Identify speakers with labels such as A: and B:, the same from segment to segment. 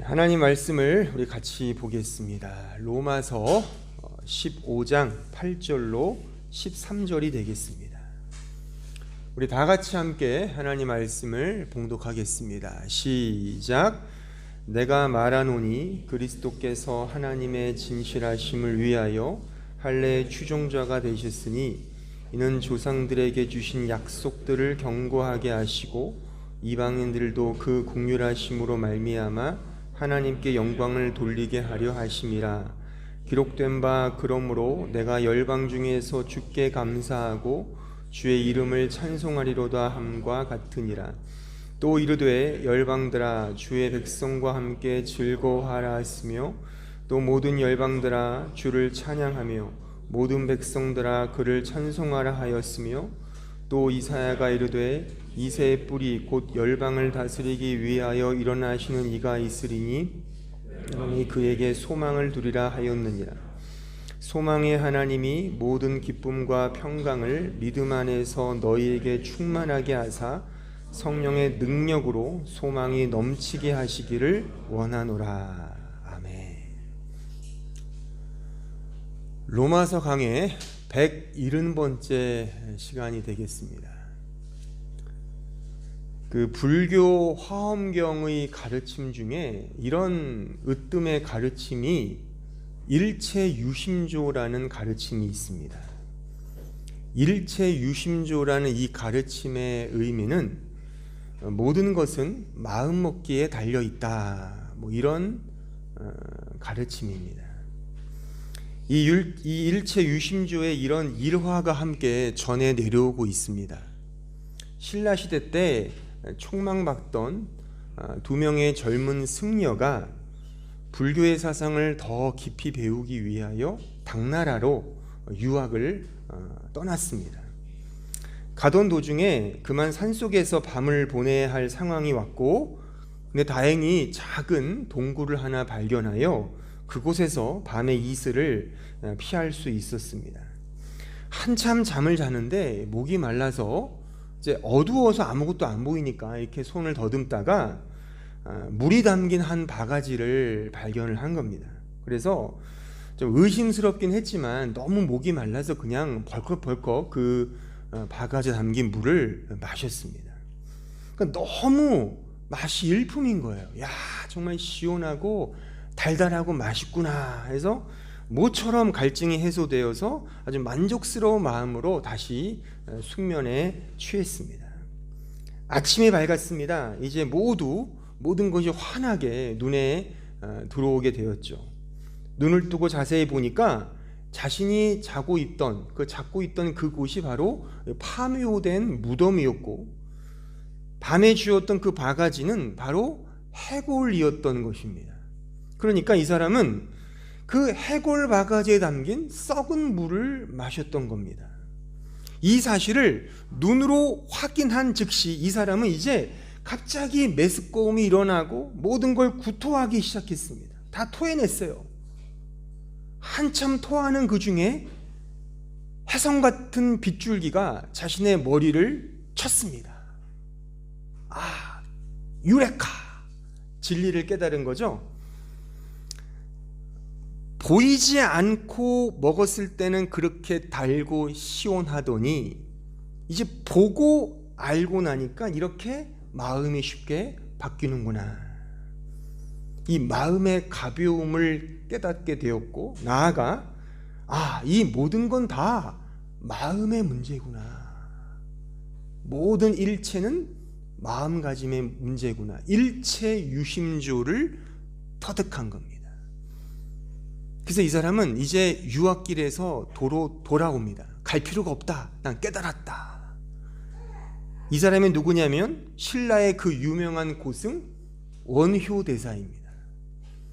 A: 하나님 말씀을 우리 같이 보겠습니다. 로마서 15장 8절로 13절이 되겠습니다. 우리 다 같이 함께 하나님 말씀을 봉독하겠습니다. 시작. 내가 말하노니 그리스도께서 하나님의 진실하심을 위하여 할례의 추종자가 되셨으니 이는 조상들에게 주신 약속들을 견고하게 하시고 이방인들도 그 긍휼하심으로 말미암아 하나님께 영광을 돌리게 하려 하심이라. 기록된 바 그러므로 내가 열방 중에서 주께 감사하고 주의 이름을 찬송하리로다 함과 같으니라. 또 이르되 열방들아 주의 백성과 함께 즐거워하라 하시며 또 모든 열방들아 주를 찬양하며 모든 백성들아 그를 찬송하라 하였으며 또 이사야가 이르되 이새의 뿌리 곧 열방을 다스리기 위하여 일어나시는 이가 있으리니 너희 그에게 소망을 두리라 하였느니라. 소망의 하나님이 모든 기쁨과 평강을 믿음 안에서 너희에게 충만하게 하사 성령의 능력으로 소망이 넘치게 하시기를 원하노라. 아멘. 로마서 강의 170번째 시간이 되겠습니다. 그 불교 화엄경의 가르침 중에 이런 으뜸의 가르침이 일체유심조라는 가르침이 있습니다. 일체유심조라는 이 가르침의 의미는 모든 것은 마음먹기에 달려있다, 이런 가르침입니다. 이 일체유심조의 이런 일화가 함께 전해 내려오고 있습니다. 신라시대 때 촉망받던 두 명의 젊은 승려가 불교의 사상을 더 깊이 배우기 위하여 당나라로 유학을 떠났습니다. 가던 도중에 그만 산속에서 밤을 보내야 할 상황이 왔고, 근데 다행히 작은 동굴을 하나 발견하여 그곳에서 밤의 이슬을 피할 수 있었습니다. 한참 잠을 자는데 목이 말라서 이제 어두워서 아무것도 안 보이니까 이렇게 손을 더듬다가 물이 담긴 한 바가지를 발견을 한 겁니다. 그래서 좀 의심스럽긴 했지만 너무 목이 말라서 그냥 벌컥벌컥 그 바가지에 담긴 물을 마셨습니다. 그러니까 너무 맛이 일품인 거예요. 야, 정말 시원하고 달달하고 맛있구나 해서 모처럼 갈증이 해소되어서 아주 만족스러운 마음으로 다시 숙면에 취했습니다. 아침이 밝았습니다. 이제 모든 것이 환하게 눈에 들어오게 되었죠. 눈을 뜨고 자세히 보니까 자신이 자고 있던 그곳이 바로 파묘된 무덤이었고, 밤에 쥐었던 그 바가지는 바로 해골이었던 것입니다. 그러니까 이 사람은 그 해골 바가지에 담긴 썩은 물을 마셨던 겁니다. 이 사실을 눈으로 확인한 즉시 이 사람은 이제 갑자기 메스꺼움이 일어나고 모든 걸 구토하기 시작했습니다. 다 토해냈어요. 한참 토하는 그 중에 혜성 같은 빗줄기가 자신의 머리를 쳤습니다. 유레카! 진리를 깨달은 거죠. 보이지 않고 먹었을 때는 그렇게 달고 시원하더니 이제 보고 알고 나니까 이렇게 마음이 쉽게 바뀌는구나. 이 마음의 가벼움을 깨닫게 되었고, 나아가 이 모든 건 다 마음의 문제구나. 모든 일체는 마음가짐의 문제구나. 일체유심조를 터득한 겁니다. 그래서 이 사람은 이제 유학길에서 돌아옵니다. 갈 필요가 없다. 난 깨달았다. 이 사람이 누구냐면 신라의 그 유명한 고승 원효대사입니다.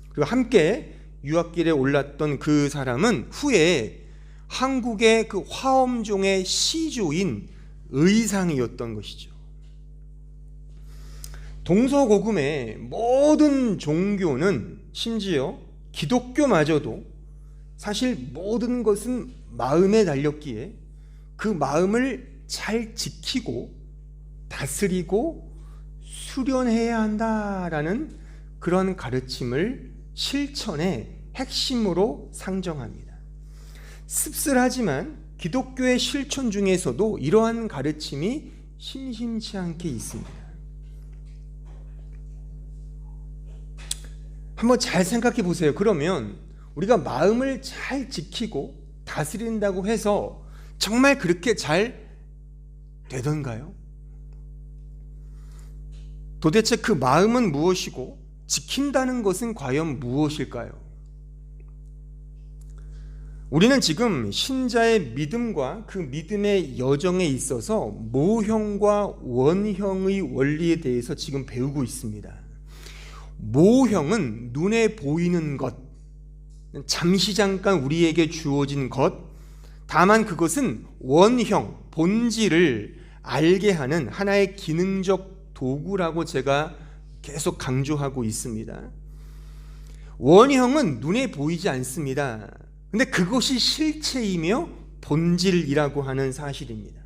A: 그리고 함께 유학길에 올랐던 그 사람은 후에 한국의 그 화엄종의 시조인 의상이었던 것이죠. 동서고금의 모든 종교는, 심지어 기독교마저도 사실 모든 것은 마음에 달렸기에 그 마음을 잘 지키고 다스리고 수련해야 한다라는 그런 가르침을 실천의 핵심으로 상정합니다. 씁쓸하지만 기독교의 실천 중에서도 이러한 가르침이 심심치 않게 있습니다. 한번 잘 생각해 보세요. 그러면 우리가 마음을 잘 지키고 다스린다고 해서 정말 그렇게 잘 되던가요? 도대체 그 마음은 무엇이고 지킨다는 것은 과연 무엇일까요? 우리는 지금 신자의 믿음과 그 믿음의 여정에 있어서 모형과 원형의 원리에 대해서 지금 배우고 있습니다. 모형은 눈에 보이는 것, 잠시 잠깐 우리에게 주어진 것, 다만 그것은 원형, 본질을 알게 하는 하나의 기능적 도구라고 제가 계속 강조하고 있습니다. 원형은 눈에 보이지 않습니다. 근데 그것이 실체이며 본질이라고 하는 사실입니다.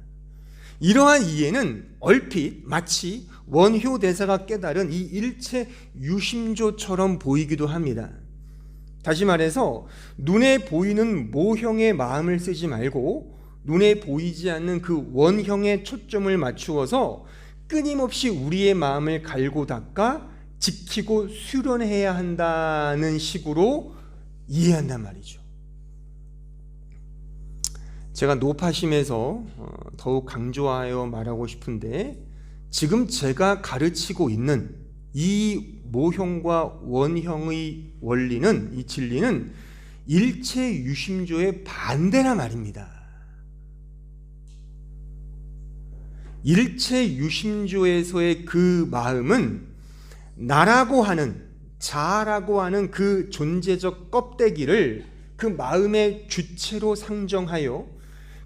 A: 이러한 이해는 얼핏 마치 원효 대사가 깨달은 이 일체 유심조처럼 보이기도 합니다. 다시 말해서 눈에 보이는 모형의 마음을 쓰지 말고 눈에 보이지 않는 그 원형에 초점을 맞추어서 끊임없이 우리의 마음을 갈고 닦아 지키고 수련해야 한다는 식으로 이해한단 말이죠. 제가 노파심에서 더욱 강조하여 말하고 싶은데, 지금 제가 가르치고 있는 이 모형과 원형의 원리는, 이 진리는 일체 유심조의 반대라 말입니다. 일체 유심조에서의 그 마음은 나라고 하는, 자라고 하는 그 존재적 껍데기를 그 마음의 주체로 상정하여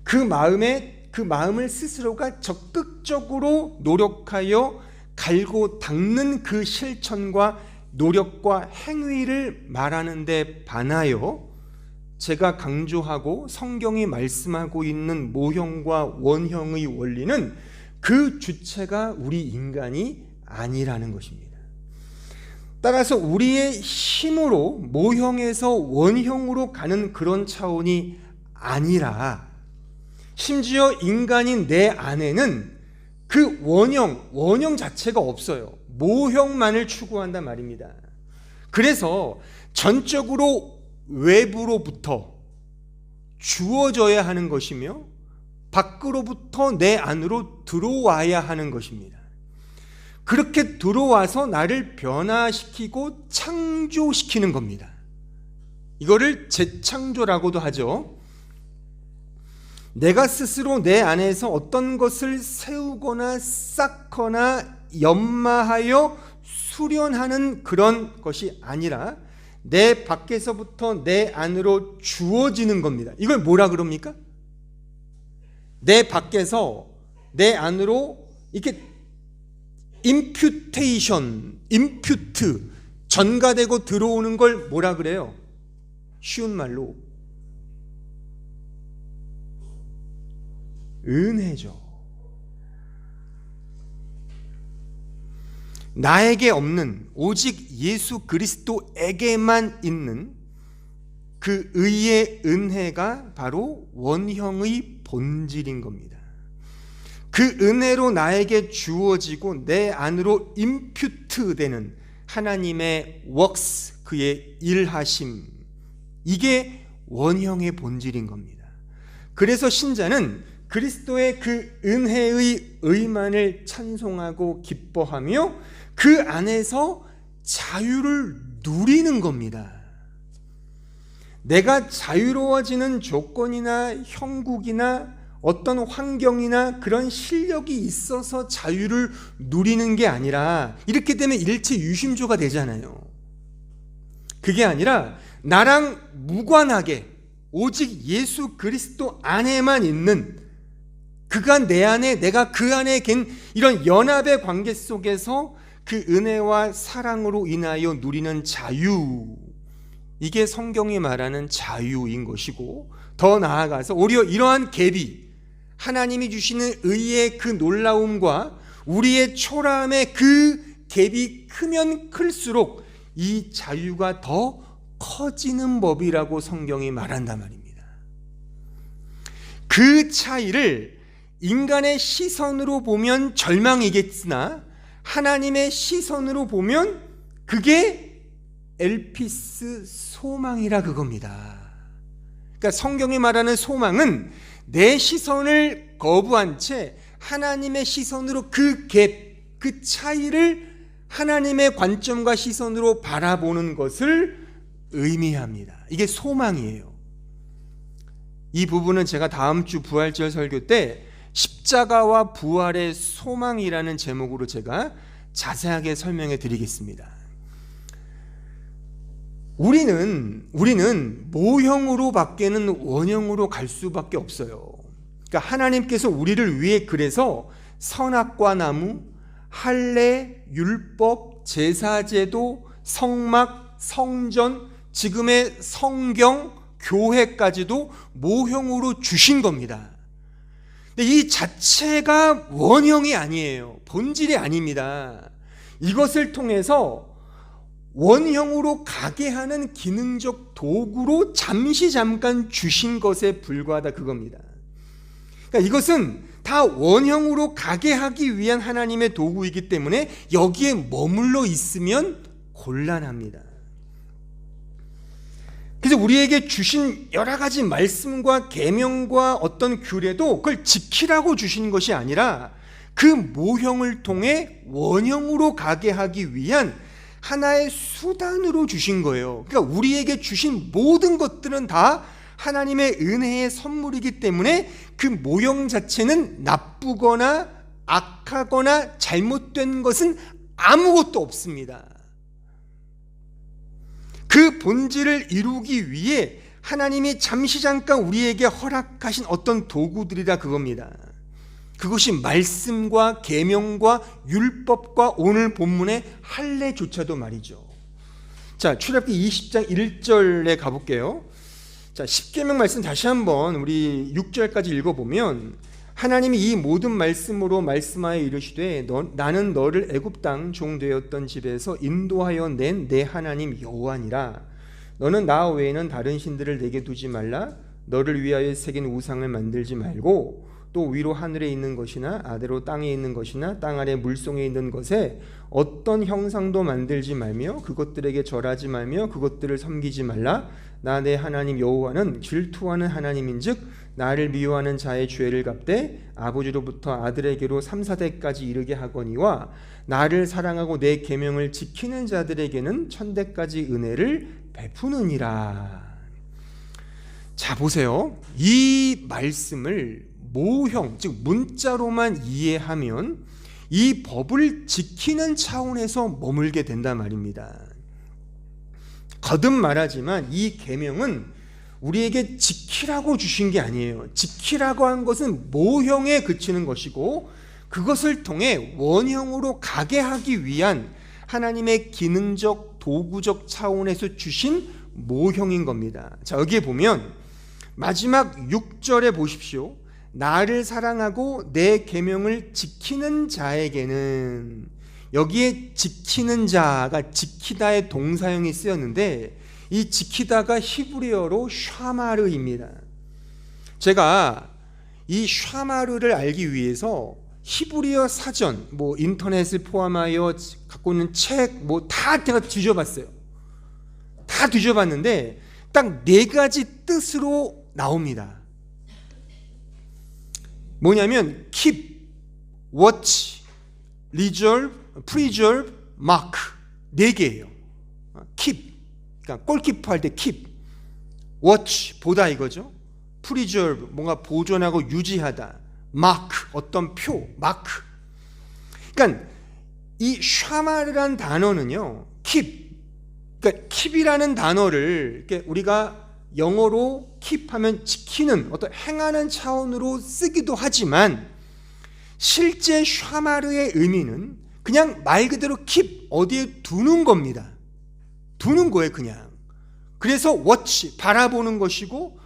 A: 그 마음을 스스로가 적극적으로 노력하여 갈고 닦는 그 실천과 노력과 행위를 말하는 데 반하여 제가 강조하고 성경이 말씀하고 있는 모형과 원형의 원리는 그 주체가 우리 인간이 아니라는 것입니다. 따라서 우리의 힘으로 모형에서 원형으로 가는 그런 차원이 아니라, 심지어 인간인 내 안에는 그 원형 자체가 없어요. 모형만을 추구한단 말입니다. 그래서 전적으로 외부로부터 주어져야 하는 것이며 밖으로부터 내 안으로 들어와야 하는 것입니다. 그렇게 들어와서 나를 변화시키고 창조시키는 겁니다. 이거를 재창조라고도 하죠. 내가 스스로 내 안에서 어떤 것을 세우거나 쌓거나 연마하여 수련하는 그런 것이 아니라 내 밖에서부터 내 안으로 주어지는 겁니다. 이걸 뭐라 그럽니까? 내 밖에서 내 안으로 이렇게 임퓨트, 전가되고 들어오는 걸 뭐라 그래요? 쉬운 말로 은혜죠. 나에게 없는, 오직 예수 그리스도에게만 있는 그 의의 은혜가 바로 원형의 본질인 겁니다. 그 은혜로 나에게 주어지고 내 안으로 임퓨트 되는 하나님의 works, 그의 일하심, 이게 원형의 본질인 겁니다. 그래서 신자는 그리스도의 그 은혜의 의만을 찬송하고 기뻐하며 그 안에서 자유를 누리는 겁니다. 내가 자유로워지는 조건이나 형국이나 어떤 환경이나 그런 실력이 있어서 자유를 누리는 게 아니라, 이렇게 되면 일체 유심조가 되잖아요. 그게 아니라 나랑 무관하게 오직 예수 그리스도 안에만 있는, 그가 내 안에 내가 그 안에 갠 이런 연합의 관계 속에서 그 은혜와 사랑으로 인하여 누리는 자유, 이게 성경이 말하는 자유인 것이고, 더 나아가서 오히려 이러한 갭이, 하나님이 주시는 의의 그 놀라움과 우리의 초라함의 그 갭이 크면 클수록 이 자유가 더 커지는 법이라고 성경이 말한단 말입니다. 그 차이를 인간의 시선으로 보면 절망이겠으나 하나님의 시선으로 보면 그게 엘피스 소망이라 그겁니다. 그러니까 성경이 말하는 소망은 내 시선을 거부한 채 하나님의 시선으로 그 갭, 그 차이를 하나님의 관점과 시선으로 바라보는 것을 의미합니다. 이게 소망이에요. 이 부분은 제가 다음 주 부활절 설교 때 십자가와 부활의 소망이라는 제목으로 제가 자세하게 설명해 드리겠습니다. 우리는 모형으로 밖에는 원형으로 갈 수밖에 없어요. 그러니까 하나님께서 우리를 위해 그래서 선악과 나무, 할례, 율법, 제사제도, 성막, 성전, 지금의 성경, 교회까지도 모형으로 주신 겁니다. 근데 이 자체가 원형이 아니에요. 본질이 아닙니다. 이것을 통해서 원형으로 가게 하는 기능적 도구로 잠깐 주신 것에 불과하다 그겁니다. 그러니까 이것은 다 원형으로 가게 하기 위한 하나님의 도구이기 때문에 여기에 머물러 있으면 곤란합니다. 그래서 우리에게 주신 여러 가지 말씀과 계명과 어떤 규례도 그걸 지키라고 주신 것이 아니라 그 모형을 통해 원형으로 가게 하기 위한 하나의 수단으로 주신 거예요. 그러니까 우리에게 주신 모든 것들은 다 하나님의 은혜의 선물이기 때문에 그 모형 자체는 나쁘거나 악하거나 잘못된 것은 아무것도 없습니다. 그 본질을 이루기 위해 하나님이 잠깐 우리에게 허락하신 어떤 도구들이라 그겁니다. 그것이 말씀과 계명과 율법과 오늘 본문의 할례조차도 말이죠. 자, 출애굽기 20장 1절에 가볼게요. 자, 십계명 말씀 다시 한번 우리 6절까지 읽어보면 하나님이 이 모든 말씀으로 말씀하여 이르시되 나는 너를 애굽 땅 종 되었던 집에서 인도하여 낸 내 하나님 여호와니라. 너는 나 외에는 다른 신들을 내게 두지 말라. 너를 위하여 새긴 우상을 만들지 말고 또 위로 하늘에 있는 것이나 아래로 땅에 있는 것이나 땅 아래 물속에 있는 것에 어떤 형상도 만들지 말며 그것들에게 절하지 말며 그것들을 섬기지 말라. 나 내 하나님 여호와는 질투하는 하나님인즉 나를 미워하는 자의 죄를 갚되 아버지로부터 아들에게로 3, 4대까지 이르게 하거니와 나를 사랑하고 내 계명을 지키는 자들에게는 천대까지 은혜를 베푸느니라. 자, 보세요. 이 말씀을 모형, 즉 문자로만 이해하면 이 법을 지키는 차원에서 머물게 된단 말입니다. 거듭 말하지만 이 계명은 우리에게 지키라고 주신 게 아니에요. 지키라고 한 것은 모형에 그치는 것이고 그것을 통해 원형으로 가게 하기 위한 하나님의 기능적 도구적 차원에서 주신 모형인 겁니다. 자, 여기에 보면 마지막 6절에 보십시오. 나를 사랑하고 내 계명을 지키는 자에게는, 여기에 지키는 자가 지키다의 동사형이 쓰였는데 이 지키다가 히브리어로 샤마르입니다. 제가 이 샤마르를 알기 위해서 히브리어 사전, 인터넷을 포함하여 갖고 있는 책 다 제가 뒤져봤어요. 다 뒤져봤는데 딱 4가지 뜻으로 나옵니다. 뭐냐면 keep, watch, reserve, preserve, mark 4개예요. keep, 그러니까 골키퍼 할 때 keep, watch, 보다 이거죠. preserve, 뭔가 보존하고 유지하다. mark, 어떤 표, 마크. 그러니까 이 샤마르란 단어는요, keep, 그러니까 keep이라는 단어를 우리가 영어로 keep하면 지키는, 어떤 행하는 차원으로 쓰기도 하지만 실제 샤마르의 의미는 그냥 말 그대로 keep, 어디에 두는 겁니다. 두는 거예요, 그냥. 그래서 watch, 바라보는 것이고,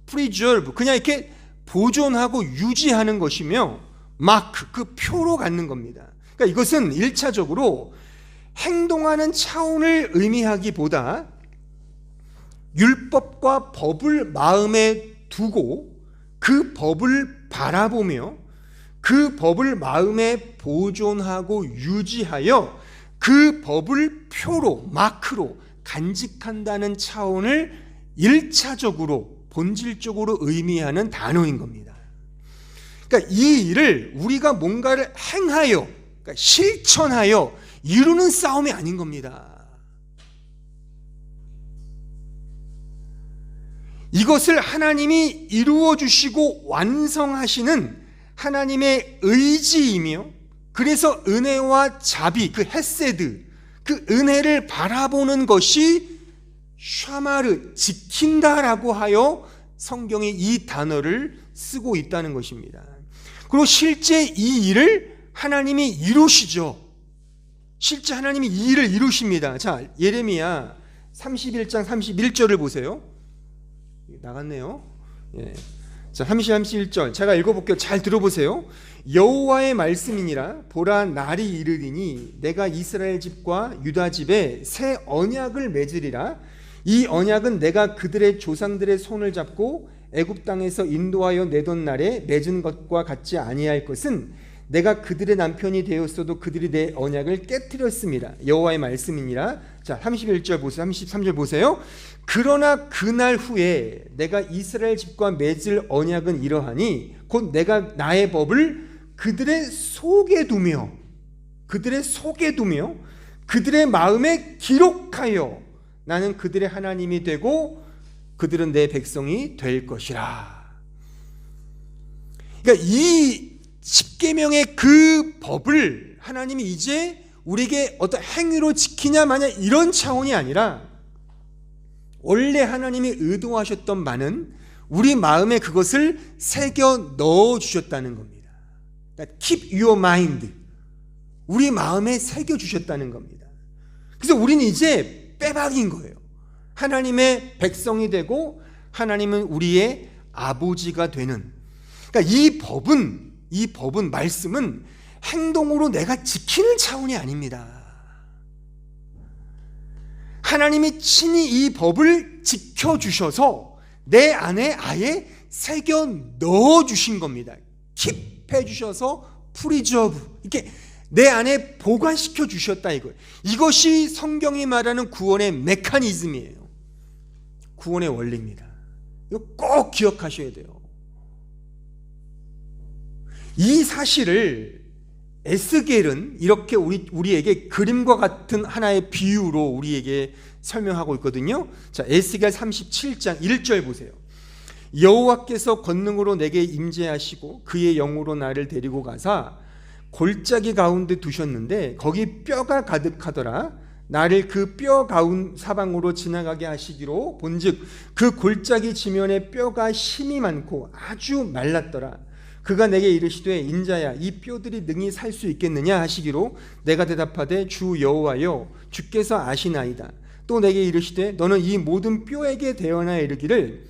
A: preserve, 그냥 이렇게 보존하고 유지하는 것이며, mark, 그 표로 갖는 겁니다. 그러니까 이것은 1차적으로 행동하는 차원을 의미하기보다 율법과 법을 마음에 두고 그 법을 바라보며 그 법을 마음에 보존하고 유지하여 그 법을 표로, 마크로 간직한다는 차원을 1차적으로 본질적으로 의미하는 단어인 겁니다. 그러니까 이 일을 우리가 뭔가를 행하여, 그러니까 실천하여 이루는 싸움이 아닌 겁니다. 이것을 하나님이 이루어 주시고 완성하시는 하나님의 의지이며, 그래서 은혜와 자비, 그 헤세드, 그 은혜를 바라보는 것이 샤마르, 지킨다라고 하여 성경이 이 단어를 쓰고 있다는 것입니다. 그리고 실제 이 일을 하나님이 이루시죠. 실제 하나님이 이 일을 이루십니다. 자, 예레미야 31장 31절을 보세요. 나갔네요. 예. 자, 31절 제가 읽어볼게요. 잘 들어보세요. 여호와의 말씀이니라. 보라, 날이 이르리니 내가 이스라엘 집과 유다 집에 새 언약을 맺으리라. 이 언약은 내가 그들의 조상들의 손을 잡고 애굽 땅에서 인도하여 내던 날에 맺은 것과 같지 아니할 것은 내가 그들의 남편이 되었어도 그들이 내 언약을 깨뜨렸습니다. 여호와의 말씀이니라. 자, 31절 보세요. 33절 보세요. 그러나 그날 후에 내가 이스라엘 집과 맺을 언약은 이러하니 곧 내가 나의 법을 그들의 속에 두며 그들의 마음에 기록하여 나는 그들의 하나님이 되고 그들은 내 백성이 될 것이라. 그러니까 이 십계명의 그 법을 하나님이 이제 우리에게 어떤 행위로 지키냐 마냐 이런 차원이 아니라 원래 하나님이 의도하셨던 바는 우리 마음에 그것을 새겨 넣어 주셨다는 겁니다. 그러니까 keep your mind, 우리 마음에 새겨 주셨다는 겁니다. 그래서 우리는 이제 빼박인 거예요. 하나님의 백성이 되고 하나님은 우리의 아버지가 되는. 그러니까 이 법은 말씀은 행동으로 내가 지키는 차원이 아닙니다. 하나님이 친히 이 법을 지켜주셔서 내 안에 아예 새겨 넣어주신 겁니다. 킵해 주셔서 프리저브, 이렇게 내 안에 보관시켜 주셨다 이거예요. 이것이 성경이 말하는 구원의 메커니즘이에요. 구원의 원리입니다. 이거 꼭 기억하셔야 돼요. 이 사실을 에스겔은 이렇게 우리에게 그림과 같은 하나의 비유로 우리에게 설명하고 있거든요. 자, 에스겔 37장 1절 보세요. 여호와께서 권능으로 내게 임재하시고 그의 영으로 나를 데리고 가사 골짜기 가운데 두셨는데 거기 뼈가 가득하더라. 나를 그 뼈 가운 사방으로 지나가게 하시기로 본즉 그 골짜기 지면에 뼈가 심이 많고 아주 말랐더라. 그가 내게 이르시되 인자야 이 뼈들이 능히 살 수 있겠느냐 하시기로 내가 대답하되 주 여호와여 주께서 아시나이다. 또 내게 이르시되 너는 이 모든 뼈에게 대언하여 이르기를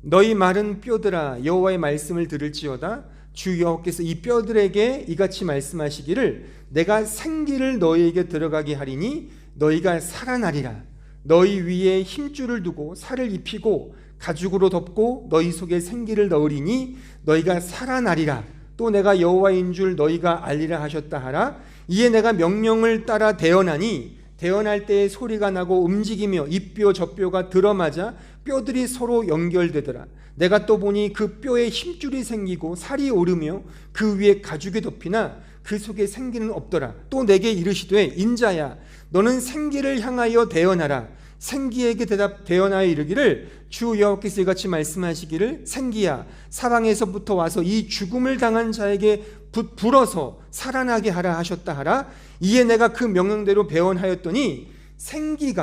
A: 너희 마른 뼈들아 여호와의 말씀을 들을지어다. 주 여호와께서 이 뼈들에게 이같이 말씀하시기를 내가 생기를 너희에게 들어가게 하리니 너희가 살아나리라. 너희 위에 힘줄을 두고 살을 입히고 가죽으로 덮고 너희 속에 생기를 넣으리니 너희가 살아나리라. 또 내가 여호와인 줄 너희가 알리라 하셨다 하라. 이에 내가 명령을 따라 대언하니 대언할 때에 소리가 나고 움직이며 이 뼈 저 뼈가 들어맞아 뼈들이 서로 연결되더라. 내가 또 보니 그 뼈에 힘줄이 생기고 살이 오르며 그 위에 가죽이 덮이나 그 속에 생기는 없더라. 또 내게 이르시되 인자야 너는 생기를 향하여 대언하라. 생기에게 대언하여 이르기를 주 여호와께서 이같이 말씀하시기를 생기야 사방에서부터 와서 이 죽음을 당한 자에게 불어서 살아나게 하라 하셨다 하라. 이에 내가 그 명령대로 배언하였더니 생기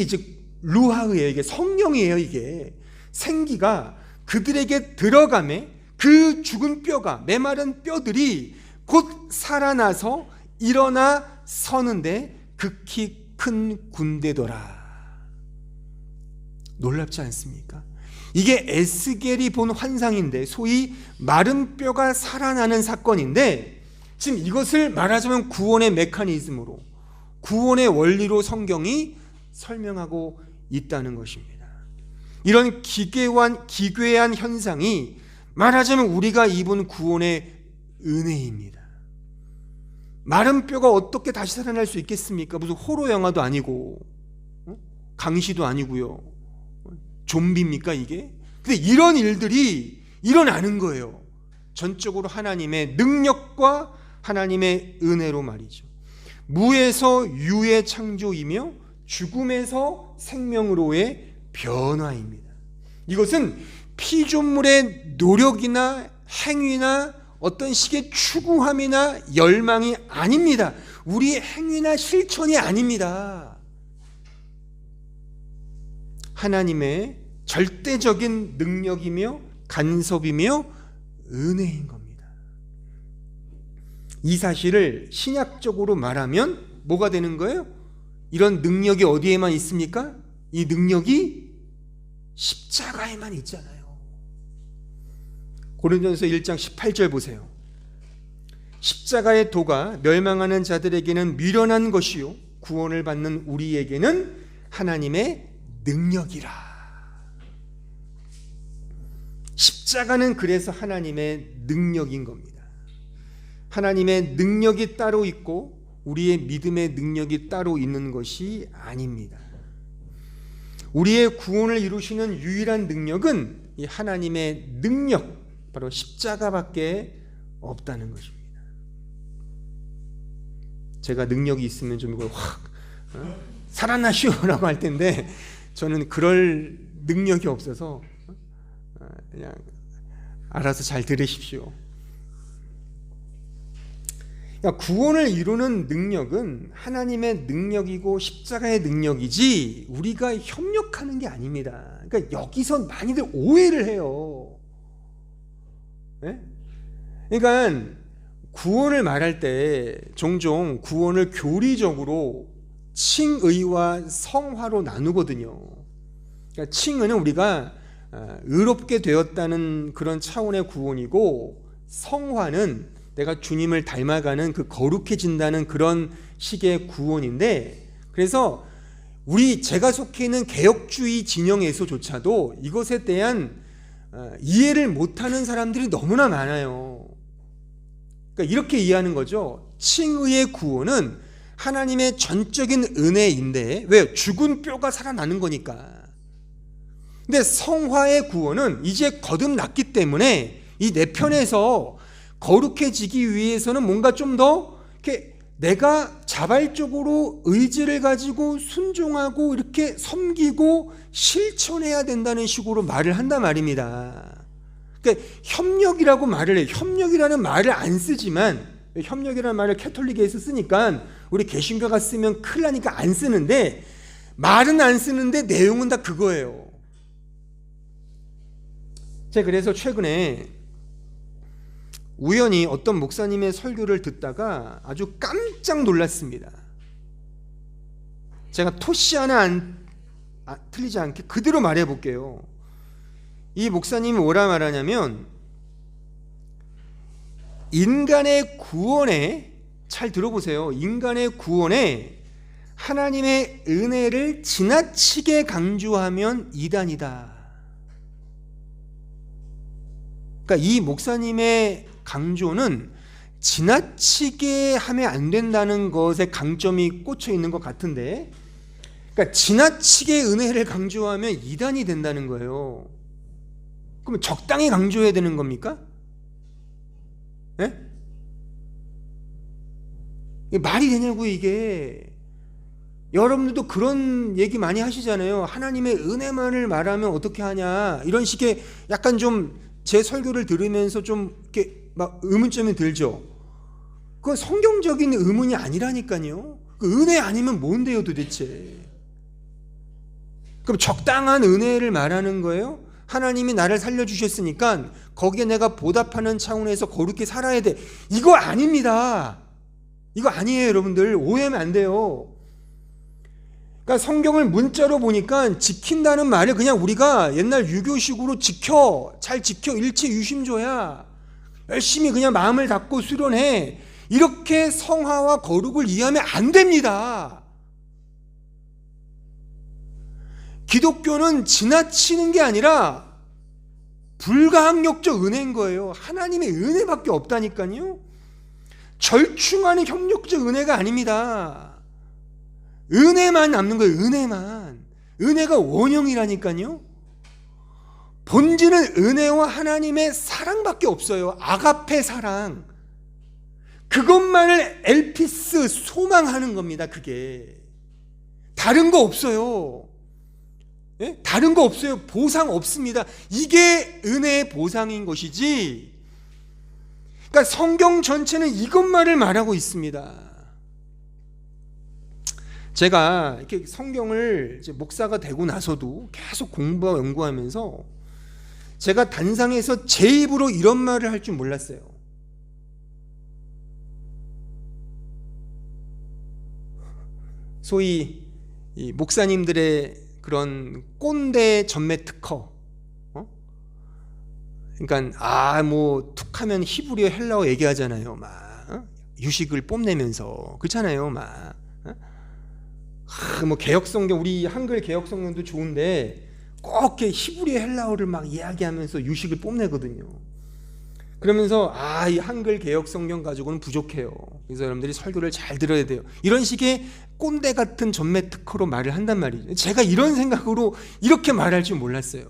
A: 즉 루하흐예요. 이게 성령이에요. 이게 생기가 그들에게 들어가매 그 죽은 뼈가 메마른 뼈들이 곧 살아나서 일어나 서는데 극히 큰 군대더라. 놀랍지 않습니까? 이게 에스겔이 본 환상인데 소위 마른 뼈가 살아나는 사건인데 지금 이것을 말하자면 구원의 메커니즘으로 구원의 원리로 성경이 설명하고 있다는 것입니다. 이런 기괴한 현상이 말하자면 우리가 입은 구원의 은혜입니다. 마른 뼈가 어떻게 다시 살아날 수 있겠습니까? 무슨 호러 영화도 아니고 강시도 아니고요. 좀비입니까 이게? 근데 이런 일들이 일어나는 거예요. 전적으로 하나님의 능력과 하나님의 은혜로 말이죠. 무에서 유의 창조이며 죽음에서 생명으로의 변화입니다. 이것은 피조물의 노력이나 행위나 어떤 식의 추구함이나 열망이 아닙니다. 우리의 행위나 실천이 아닙니다. 하나님의 절대적인 능력이며 간섭이며 은혜인 겁니다. 이 사실을 신약적으로 말하면 뭐가 되는 거예요? 이런 능력이 어디에만 있습니까? 이 능력이 십자가에만 있잖아요. 고린도전서 1장 18절 보세요. 십자가의 도가 멸망하는 자들에게는 미련한 것이요 구원을 받는 우리에게는 하나님의 능력이라. 십자가는 그래서 하나님의 능력인 겁니다. 하나님의 능력이 따로 있고 우리의 믿음의 능력이 따로 있는 것이 아닙니다. 우리의 구원을 이루시는 유일한 능력은 이 하나님의 능력, 바로 십자가밖에 없다는 것입니다. 제가 능력이 있으면 좀 이걸 확 살아나시오라고 할 텐데 저는 그럴 능력이 없어서 그냥 알아서 잘 들으십시오. 그러니까 구원을 이루는 능력은 하나님의 능력이고 십자가의 능력이지 우리가 협력하는 게 아닙니다. 그러니까 여기서 많이들 오해를 해요. 네? 그러니까 구원을 말할 때 종종 구원을 교리적으로 칭의와 성화로 나누거든요. 그러니까 칭의는 우리가 의롭게 되었다는 그런 차원의 구원이고, 성화는 내가 주님을 닮아가는 그 거룩해진다는 그런 식의 구원인데, 그래서 제가 속해 있는 개혁주의 진영에서조차도 이것에 대한 이해를 못하는 사람들이 너무나 많아요. 그러니까 이렇게 이해하는 거죠. 칭의의 구원은 하나님의 전적인 은혜인데, 왜? 죽은 뼈가 살아나는 거니까. 근데 성화의 구원은 이제 거듭났기 때문에 이 내 편에서 거룩해지기 위해서는 뭔가 좀 더 이렇게 내가 자발적으로 의지를 가지고 순종하고 이렇게 섬기고 실천해야 된다는 식으로 말을 한단 말입니다. 그러니까 협력이라고 말을 해요. 협력이라는 말을 안 쓰지만, 협력이라는 말을 캐톨릭에서 쓰니까 우리 개신교가 쓰면 큰일 나니까 안 쓰는데, 말은 안 쓰는데 내용은 다 그거예요. 제가 그래서 최근에 우연히 어떤 목사님의 설교를 듣다가 아주 깜짝 놀랐습니다. 제가 토시 하나 틀리지 않게 그대로 말해 볼게요. 이 목사님이 뭐라 말하냐면, 인간의 구원에, 잘 들어보세요, 인간의 구원에 하나님의 은혜를 지나치게 강조하면 이단이다. 그러니까 이 목사님의 강조는 지나치게 하면 안 된다는 것에 강점이 꽂혀 있는 것 같은데, 그러니까 지나치게 은혜를 강조하면 이단이 된다는 거예요. 그럼 적당히 강조해야 되는 겁니까? 네? 이게 말이 되냐고요, 이게. 여러분들도 그런 얘기 많이 하시잖아요. 하나님의 은혜만을 말하면 어떻게 하냐, 이런 식의 약간 좀 제 설교를 들으면서 좀 이렇게 막 의문점이 들죠. 그건 성경적인 의문이 아니라니까요. 그 은혜 아니면 뭔데요 도대체? 그럼 적당한 은혜를 말하는 거예요? 하나님이 나를 살려주셨으니까 거기에 내가 보답하는 차원에서 거룩히 살아야 돼, 이거 아닙니다. 이거 아니에요. 여러분들 오해하면 안 돼요. 그러니까 성경을 문자로 보니까 지킨다는 말을 그냥 우리가 옛날 유교식으로 잘 지켜, 일체 유심조야, 열심히 그냥 마음을 닫고 수련해, 이렇게 성화와 거룩을 이해하면 안 됩니다. 기독교는 지나치는 게 아니라 불가항력적 은혜인 거예요. 하나님의 은혜밖에 없다니까요. 절충하는 협력적 은혜가 아닙니다. 은혜만 남는 거예요. 은혜만. 은혜가 원형이라니까요. 본질은 은혜와 하나님의 사랑밖에 없어요. 아가페 사랑. 그것만을 엘피스 소망하는 겁니다. 그게 다른 거 없어요. 예? 다른 거 없어요. 보상 없습니다. 이게 은혜의 보상인 것이지. 그러니까 성경 전체는 이것만을 말하고 있습니다. 제가 이렇게 성경을 이제 목사가 되고 나서도 계속 공부하고 연구하면서 제가 단상에서 제 입으로 이런 말을 할 줄 몰랐어요. 소위 이 목사님들의 그런 꼰대 전매 특허, 그러니까 뭐 툭하면 히브리어 헬라어 얘기하잖아요. 막 유식을 뽐내면서 그렇잖아요. 막 뭐 개혁성경, 우리 한글 개혁성경도 좋은데 꼭 이렇게 히브리어 헬라어를 막 이야기하면서 유식을 뽐내거든요. 그러면서 이 한글 개혁성경 가지고는 부족해요. 그래서 여러분들이 설교를 잘 들어야 돼요. 이런 식의 꼰대 같은 전매 특허로 말을 한단 말이죠. 제가 이런 생각으로 이렇게 말할 줄 몰랐어요.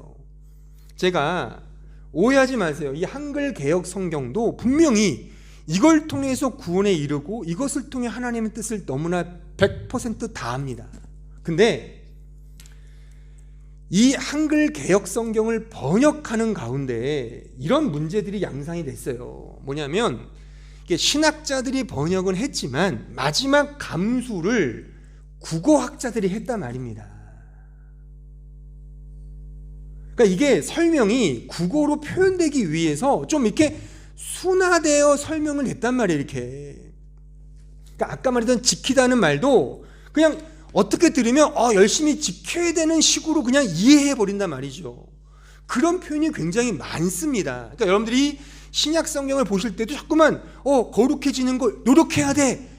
A: 제가 오해하지 마세요. 이 한글 개혁성경도 분명히 이걸 통해서 구원에 이르고 이것을 통해 하나님의 뜻을 너무나 100% 다합니다. 근데 이 한글 개혁 성경을 번역하는 가운데 이런 문제들이 양상이 됐어요. 뭐냐면 이게 신학자들이 번역은 했지만 마지막 감수를 국어학자들이 했단 말입니다. 그러니까 이게 설명이 국어로 표현되기 위해서 좀 이렇게 순화되어 설명을 했단 말이에요. 이렇게. 그러니까 아까 말했던 지키다는 말도 그냥 어떻게 들으면 열심히 지켜야 되는 식으로 그냥 이해해 버린단 말이죠. 그런 표현이 굉장히 많습니다. 그러니까 여러분들이 신약 성경을 보실 때도 자꾸만 거룩해지는 걸 노력해야 돼.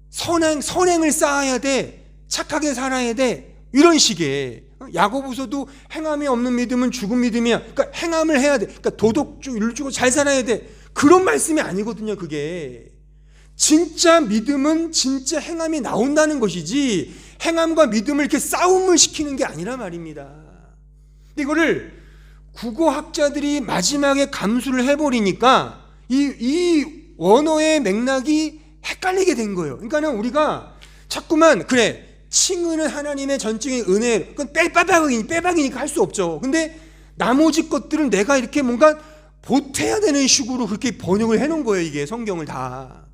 A: 선행을 쌓아야 돼. 착하게 살아야 돼. 이런 식의. 야고보서도 행함이 없는 믿음은 죽은 믿음이야. 그러니까 행함을 해야 돼. 그러니까 도덕주 율주고 잘 살아야 돼. 그런 말씀이 아니거든요. 그게. 진짜 믿음은 진짜 행함이 나온다는 것이지 행함과 믿음을 이렇게 싸움을 시키는 게 아니라 말입니다. 근데 이거를 국어학자들이 마지막에 감수를 해버리니까 이 원어의 맥락이 헷갈리게 된 거예요. 그러니까 우리가 자꾸만 그래 칭의는 하나님의 전적인 은혜, 그건 빼박이니까 할 수 없죠. 근데 나머지 것들은 내가 이렇게 뭔가 보태야 되는 식으로 그렇게 번역을 해놓은 거예요. 이게 성경을 다.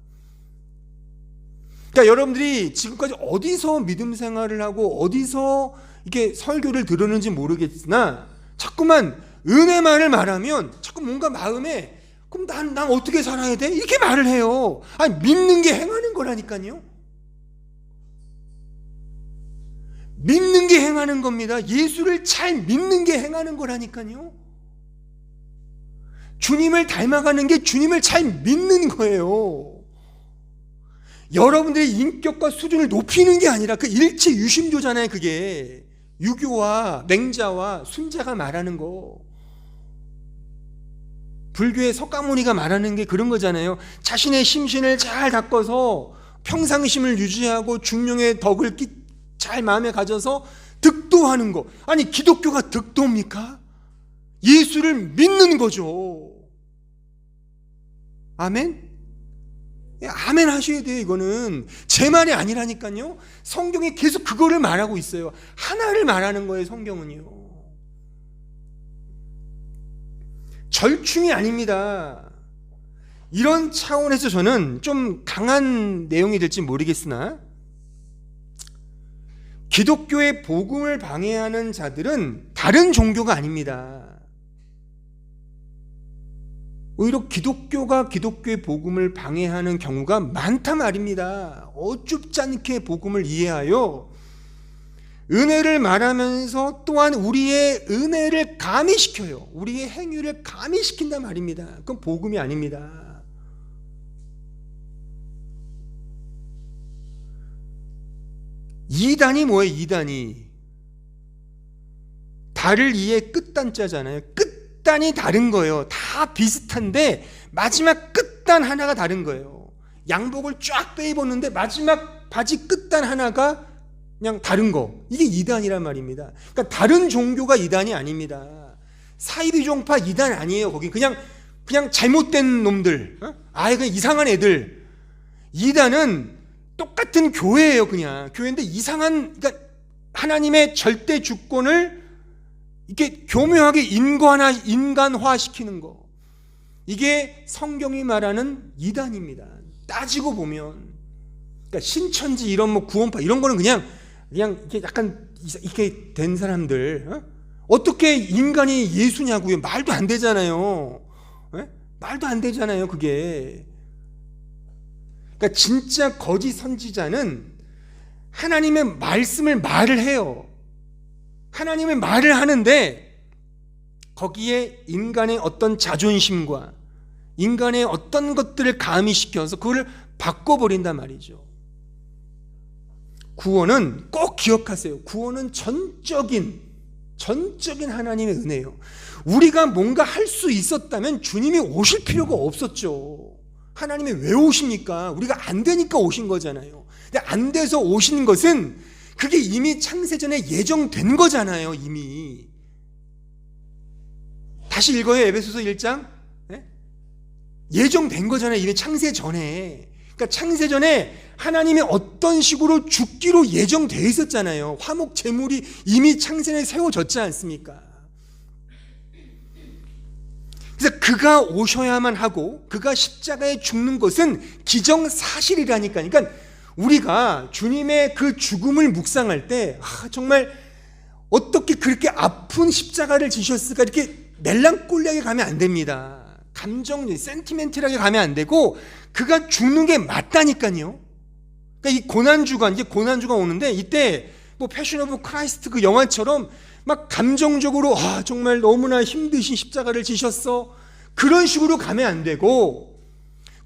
A: 그러니까 여러분들이 지금까지 어디서 믿음 생활을 하고 어디서 이렇게 설교를 들었는지 모르겠으나 자꾸만 은혜만을 말하면 자꾸 뭔가 마음에 그럼 난 어떻게 살아야 돼? 이렇게 말을 해요. 믿는 게 행하는 거라니까요. 믿는 게 행하는 겁니다. 예수를 잘 믿는 게 행하는 거라니까요. 주님을 닮아가는 게 주님을 잘 믿는 거예요. 여러분들의 인격과 수준을 높이는 게 아니라 그 일체 유심조잖아요. 그게 유교와 맹자와 순자가 말하는 거, 불교의 석가모니가 말하는 게 그런 거잖아요. 자신의 심신을 잘 닦아서 평상심을 유지하고 중용의 덕을 잘 마음에 가져서 득도하는 거. 아니 기독교가 득도입니까? 예수를 믿는 거죠. 아멘? 아멘 하셔야 돼요. 이거는 제 말이 아니라니까요. 성경이 계속 그거를 말하고 있어요. 하나를 말하는 거예요. 성경은요. 절충이 아닙니다. 이런 차원에서 저는 좀 강한 내용이 될지 모르겠으나 기독교의 복음을 방해하는 자들은 다른 종교가 아닙니다. 오히려 기독교가 기독교의 복음을 방해하는 경우가 많단 말입니다. 어줍지 않게 복음을 이해하여 은혜를 말하면서 또한 우리의 은혜를 가미시켜요. 우리의 행위를 가미시킨단 말입니다. 그건 복음이 아닙니다. 이단이 뭐예요? 이단이 달을 이의 끝단자잖아요. 끝단이 다른 거예요. 다 비슷한데 마지막 끝단 하나가 다른 거예요. 양복을 쫙 빼입었는데 마지막 바지 끝단 하나가 그냥 다른 거. 이게 이단이란 말입니다. 그러니까 다른 종교가 이단이 아닙니다. 사이비종파 이단 아니에요. 거기 그냥 잘못된 놈들, 아예 그냥 이상한 애들. 이단은 똑같은 교회예요. 그냥 교회인데 이상한, 그러니까 하나님의 절대 주권을 이렇게 교묘하게 인간화시키는 거. 이게 성경이 말하는 이단입니다. 따지고 보면, 그러니까 신천지 이런 뭐 구원파 이런 거는 그냥 이렇게 약간 이렇게 된 사람들, 어떻게 인간이 예수냐고요? 말도 안 되잖아요. 말도 안 되잖아요, 그게. 그러니까 진짜 거짓 선지자는 하나님의 말씀을 말을 해요. 하나님의 말을 하는데 거기에 인간의 어떤 자존심과 인간의 어떤 것들을 가미시켜서 그걸 바꿔버린단 말이죠. 구원은 꼭 기억하세요. 구원은 전적인 하나님의 은혜예요. 우리가 뭔가 할 수 있었다면 주님이 오실 필요가 없었죠. 하나님이 왜 오십니까? 우리가 안 되니까 오신 거잖아요. 근데 안 돼서 오신 것은 그게 이미 창세전에 예정된 거잖아요. 이미. 다시 읽어요. 에베소서 1장. 예정된 거잖아요. 이미 창세전에. 그러니까 창세전에 하나님이 어떤 식으로 죽기로 예정되어 있었잖아요. 화목 제물이 이미 창세전에 세워졌지 않습니까? 그래서 그가 오셔야만 하고 그가 십자가에 죽는 것은 기정사실이라니까요. 그러니까 우리가 주님의 그 죽음을 묵상할 때 정말 어떻게 그렇게 아픈 십자가를 지셨을까 이렇게 멜랑꼴리하게 가면 안 됩니다. 감정, 센티멘틀하게 가면 안 되고 그가 죽는 게 맞다니까요. 그러니까 이 고난주가 오는데 이때 뭐 패션 오브 크라이스트 그 영화처럼 막 감정적으로 정말 너무나 힘드신 십자가를 지셨어 그런 식으로 가면 안 되고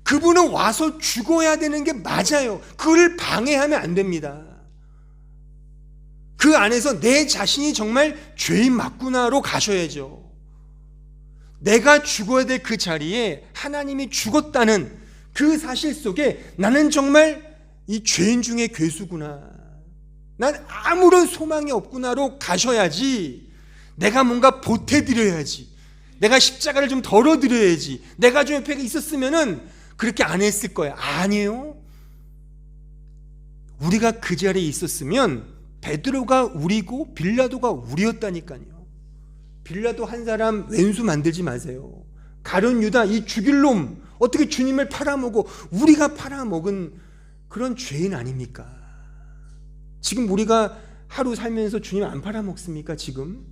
A: 그분은 와서 죽어야 되는 게 맞아요. 그걸 방해하면 안 됩니다. 그 안에서 내 자신이 정말 죄인 맞구나로 가셔야죠. 내가 죽어야 될 그 자리에 하나님이 죽었다는 그 사실 속에 나는 정말 이 죄인 중에 괴수구나, 난 아무런 소망이 없구나로 가셔야지. 내가 뭔가 보태드려야지, 내가 십자가를 좀 덜어드려야지, 내가 좀 옆에 있었으면은 그렇게 안 했을 거야. 아니에요. 우리가 그 자리에 있었으면 베드로가 우리고 빌라도가 우리였다니까요. 빌라도 한 사람 왼수 만들지 마세요. 가룟 유다 이 죽일 놈 어떻게 주님을 팔아먹어. 우리가 팔아먹은 그런 죄인 아닙니까? 지금 우리가 하루 살면서 주님 안 팔아먹습니까? 지금?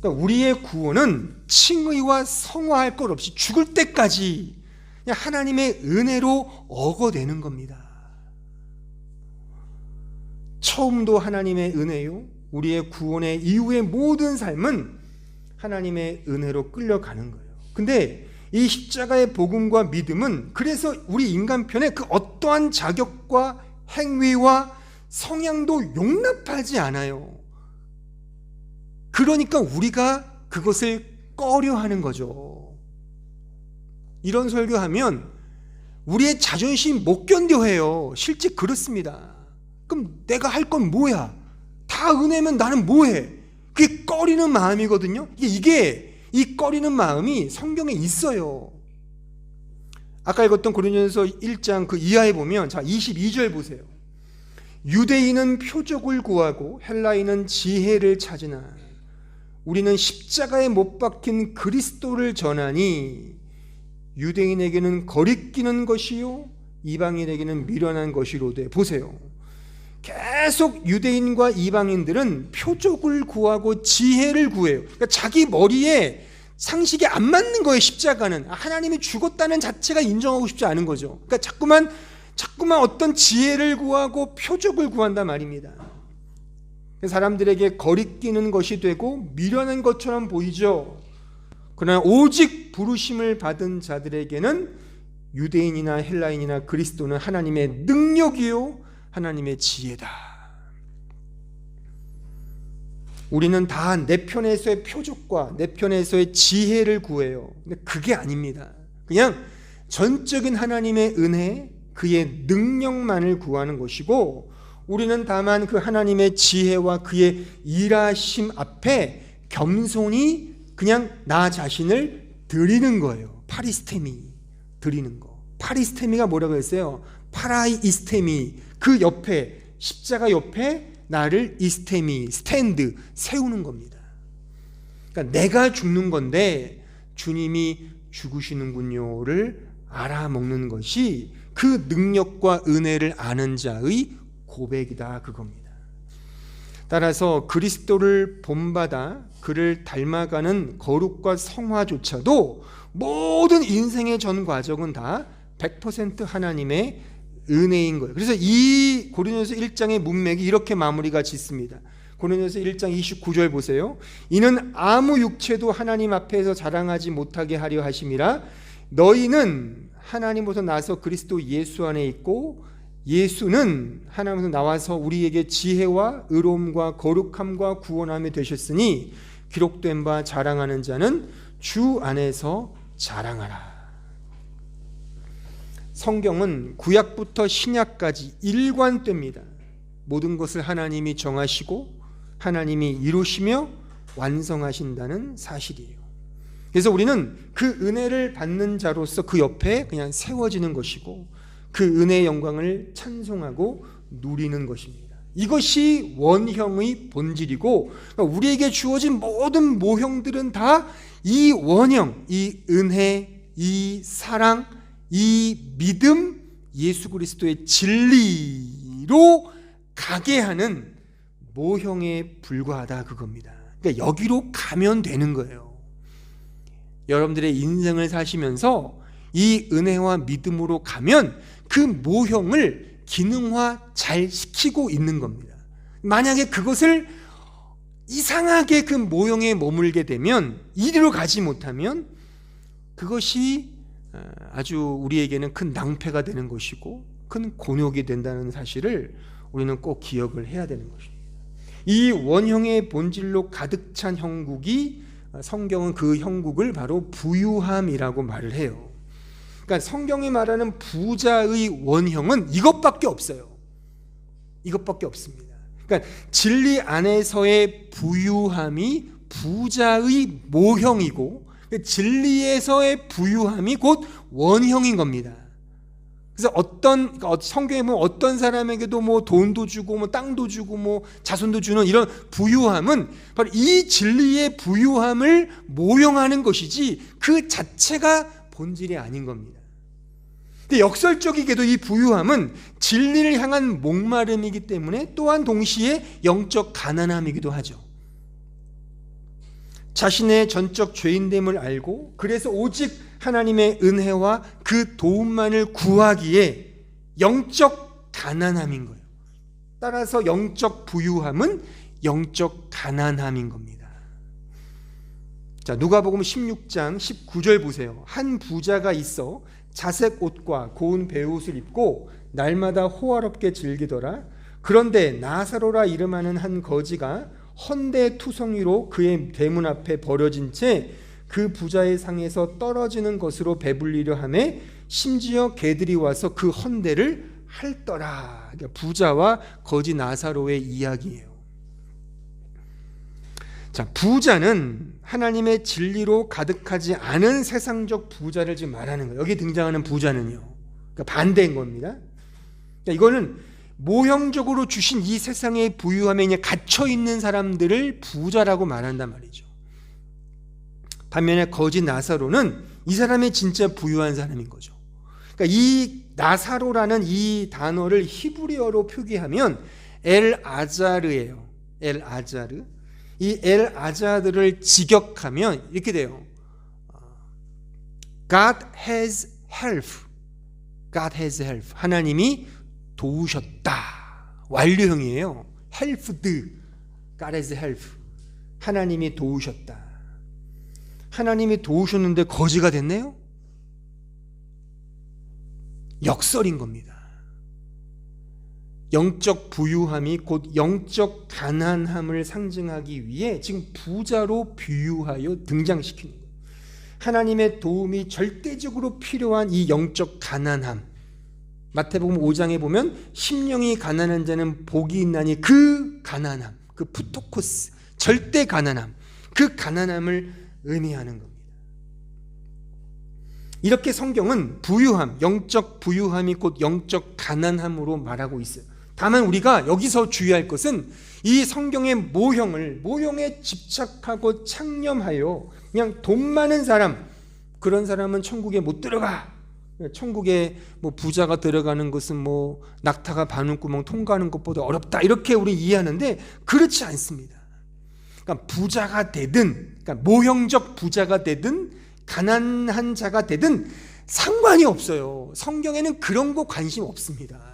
A: 그러니까 우리의 구원은 칭의와 성화할 것 없이 죽을 때까지 그냥 하나님의 은혜로 얻어내는 겁니다. 처음도 하나님의 은혜요, 우리의 구원의 이후의 모든 삶은 하나님의 은혜로 끌려가는 거예요. 근데 이 십자가의 복음과 믿음은 그래서 우리 인간편에 그 어떠한 자격과 행위와 성향도 용납하지 않아요. 그러니까 우리가 그것을 꺼려하는 거죠. 이런 설교하면 우리의 자존심 못 견뎌해요. 실제 그렇습니다. 그럼 내가 할 건 뭐야? 다 은혜면 나는 뭐해? 그게 꺼리는 마음이거든요. 이게 이 꺼리는 마음이 성경에 있어요. 아까 읽었던 고린도전서 1장 그 이하에 보면, 자 22절 보세요. 유대인은 표적을 구하고 헬라인은 지혜를 찾으나 우리는 십자가에 못 박힌 그리스도를 전하니 유대인에게는 거리끼는 것이요 이방인에게는 미련한 것이로되. 보세요. 계속 유대인과 이방인들은 표적을 구하고 지혜를 구해요. 그러니까 자기 머리에 상식이 안 맞는 거예요. 십자가는 하나님이 죽었다는 자체가 인정하고 싶지 않은 거죠. 그러니까 자꾸만 어떤 지혜를 구하고 표적을 구한단 말입니다. 사람들에게 거리끼는 것이 되고 미련한 것처럼 보이죠. 그러나 오직 부르심을 받은 자들에게는 유대인이나 헬라인이나 그리스도는 하나님의 능력이요 하나님의 지혜다. 우리는 다 내 편에서의 표적과 내 편에서의 지혜를 구해요. 근데 그게 아닙니다. 그냥 전적인 하나님의 은혜, 그의 능력만을 구하는 것이고, 우리는 다만 그 하나님의 지혜와 그의 일하심 앞에 겸손히 그냥 나 자신을 드리는 거예요. 파리스테미 드리는 거. 파리스테미가 뭐라고 했어요? 파라이스테미, 그 옆에, 십자가 옆에 나를 이스테미, 스탠드, 세우는 겁니다. 그러니까 내가 죽는 건데 주님이 죽으시는군요를 알아먹는 것이 그 능력과 은혜를 아는 자의 고백이다, 그겁니다. 따라서 그리스도를 본받아 그를 닮아가는 거룩과 성화조차도 모든 인생의 전 과정은 다 100% 하나님의 은혜인 거예요. 그래서 이 고린도서 1장의 문맥이 이렇게 마무리가 짓습니다. 고린도서 1장 29절 보세요. 이는 아무 육체도 하나님 앞에서 자랑하지 못하게 하려 하심이라. 너희는 하나님으로부터 나서 그리스도 예수 안에 있고, 예수는 하나님으로부터 나와서 우리에게 지혜와 의로움과 거룩함과 구원함이 되셨으니 기록된 바 자랑하는 자는 주 안에서 자랑하라. 성경은 구약부터 신약까지 일관됩니다. 모든 것을 하나님이 정하시고 하나님이 이루시며 완성하신다는 사실이에요. 그래서 우리는 그 은혜를 받는 자로서 그 옆에 그냥 세워지는 것이고, 그 은혜의 영광을 찬송하고 누리는 것입니다. 이것이 원형의 본질이고, 그러니까 우리에게 주어진 모든 모형들은 다 이 원형, 이 은혜, 이 사랑, 이 믿음, 예수 그리스도의 진리로 가게 하는 모형에 불과하다, 그겁니다. 그러니까 여기로 가면 되는 거예요. 여러분들의 인생을 사시면서 이 은혜와 믿음으로 가면 그 모형을 기능화 잘 시키고 있는 겁니다. 만약에 그것을 이상하게 그 모형에 머물게 되면, 이리로 가지 못하면 그것이 아주 우리에게는 큰 낭패가 되는 것이고 큰 곤욕이 된다는 사실을 우리는 꼭 기억을 해야 되는 것입니다. 이 원형의 본질로 가득 찬 형국이, 성경은 그 형국을 바로 부유함이라고 말을 해요. 그러니까 성경이 말하는 부자의 원형은 이것밖에 없어요. 이것밖에 없습니다. 그러니까 진리 안에서의 부유함이 부자의 모형이고, 진리에서의 부유함이 곧 원형인 겁니다. 그래서 성경에 보면 어떤 사람에게도 뭐 돈도 주고 뭐 땅도 주고 뭐 자손도 주는 이런 부유함은 바로 이 진리의 부유함을 모형하는 것이지 그 자체가 본질이 아닌 겁니다. 근데 역설적이게도 이 부유함은 진리를 향한 목마름이기 때문에 또한 동시에 영적 가난함이기도 하죠. 자신의 전적 죄인됨을 알고 그래서 오직 하나님의 은혜와 그 도움만을 구하기에 영적 가난함인 거예요. 따라서 영적 부유함은 영적 가난함인 겁니다. 자, 누가복음 16장 19절 보세요. 한 부자가 있어 자색 옷과 고운 베옷을 입고 날마다 호화롭게 즐기더라. 그런데 나사로라 이름하는 한 거지가 헌데 투성이로 그의 대문 앞에 버려진 채 그 부자의 상에서 떨어지는 것으로 배불리려 하매 심지어 개들이 와서 그 헌데를 핥더라. 그러니까 부자와 거지 나사로의 이야기예요. 자, 부자는 하나님의 진리로 가득하지 않은 세상적 부자를 지금 말하는 거예요. 여기 등장하는 부자는요, 그러니까 반대인 겁니다. 그러니까 이거는 모형적으로 주신 이 세상의 부유함에 갇혀 있는 사람들을 부자라고 말한단 말이죠. 반면에 거지 나사로는 이 사람이 진짜 부유한 사람인 거죠. 그러니까 이 나사로라는 이 단어를 히브리어로 표기하면 엘-아자르예요. 엘-아자르. 이 엘-아자르를 직역하면 이렇게 돼요. God has help. God has help. 하나님이 도우셨다. 완료형이에요. helped. God has help. 하나님이 도우셨다. 하나님이 도우셨는데 거지가 됐네요? 역설인 겁니다. 영적 부유함이 곧 영적 가난함을 상징하기 위해 지금 부자로 비유하여 등장시키는 거예요. 하나님의 도움이 절대적으로 필요한 이 영적 가난함, 마태복음 5장에 보면 심령이 가난한 자는 복이 있나니 그 가난함, 그 푸토코스, 절대 가난함, 그 가난함을 의미하는 겁니다. 이렇게 성경은 부유함, 영적 부유함이 곧 영적 가난함으로 말하고 있어요. 다만 우리가 여기서 주의할 것은 이 성경의 모형에 집착하고 창념하여 그냥 돈 많은 사람, 그런 사람은 천국에 못 들어가, 천국에 뭐 부자가 들어가는 것은 뭐 낙타가 바늘구멍 통과하는 것보다 어렵다, 이렇게 우리 이해하는데 그렇지 않습니다. 그러니까 부자가 되든, 그러니까 모형적 부자가 되든 가난한 자가 되든 상관이 없어요. 성경에는 그런 거 관심 없습니다.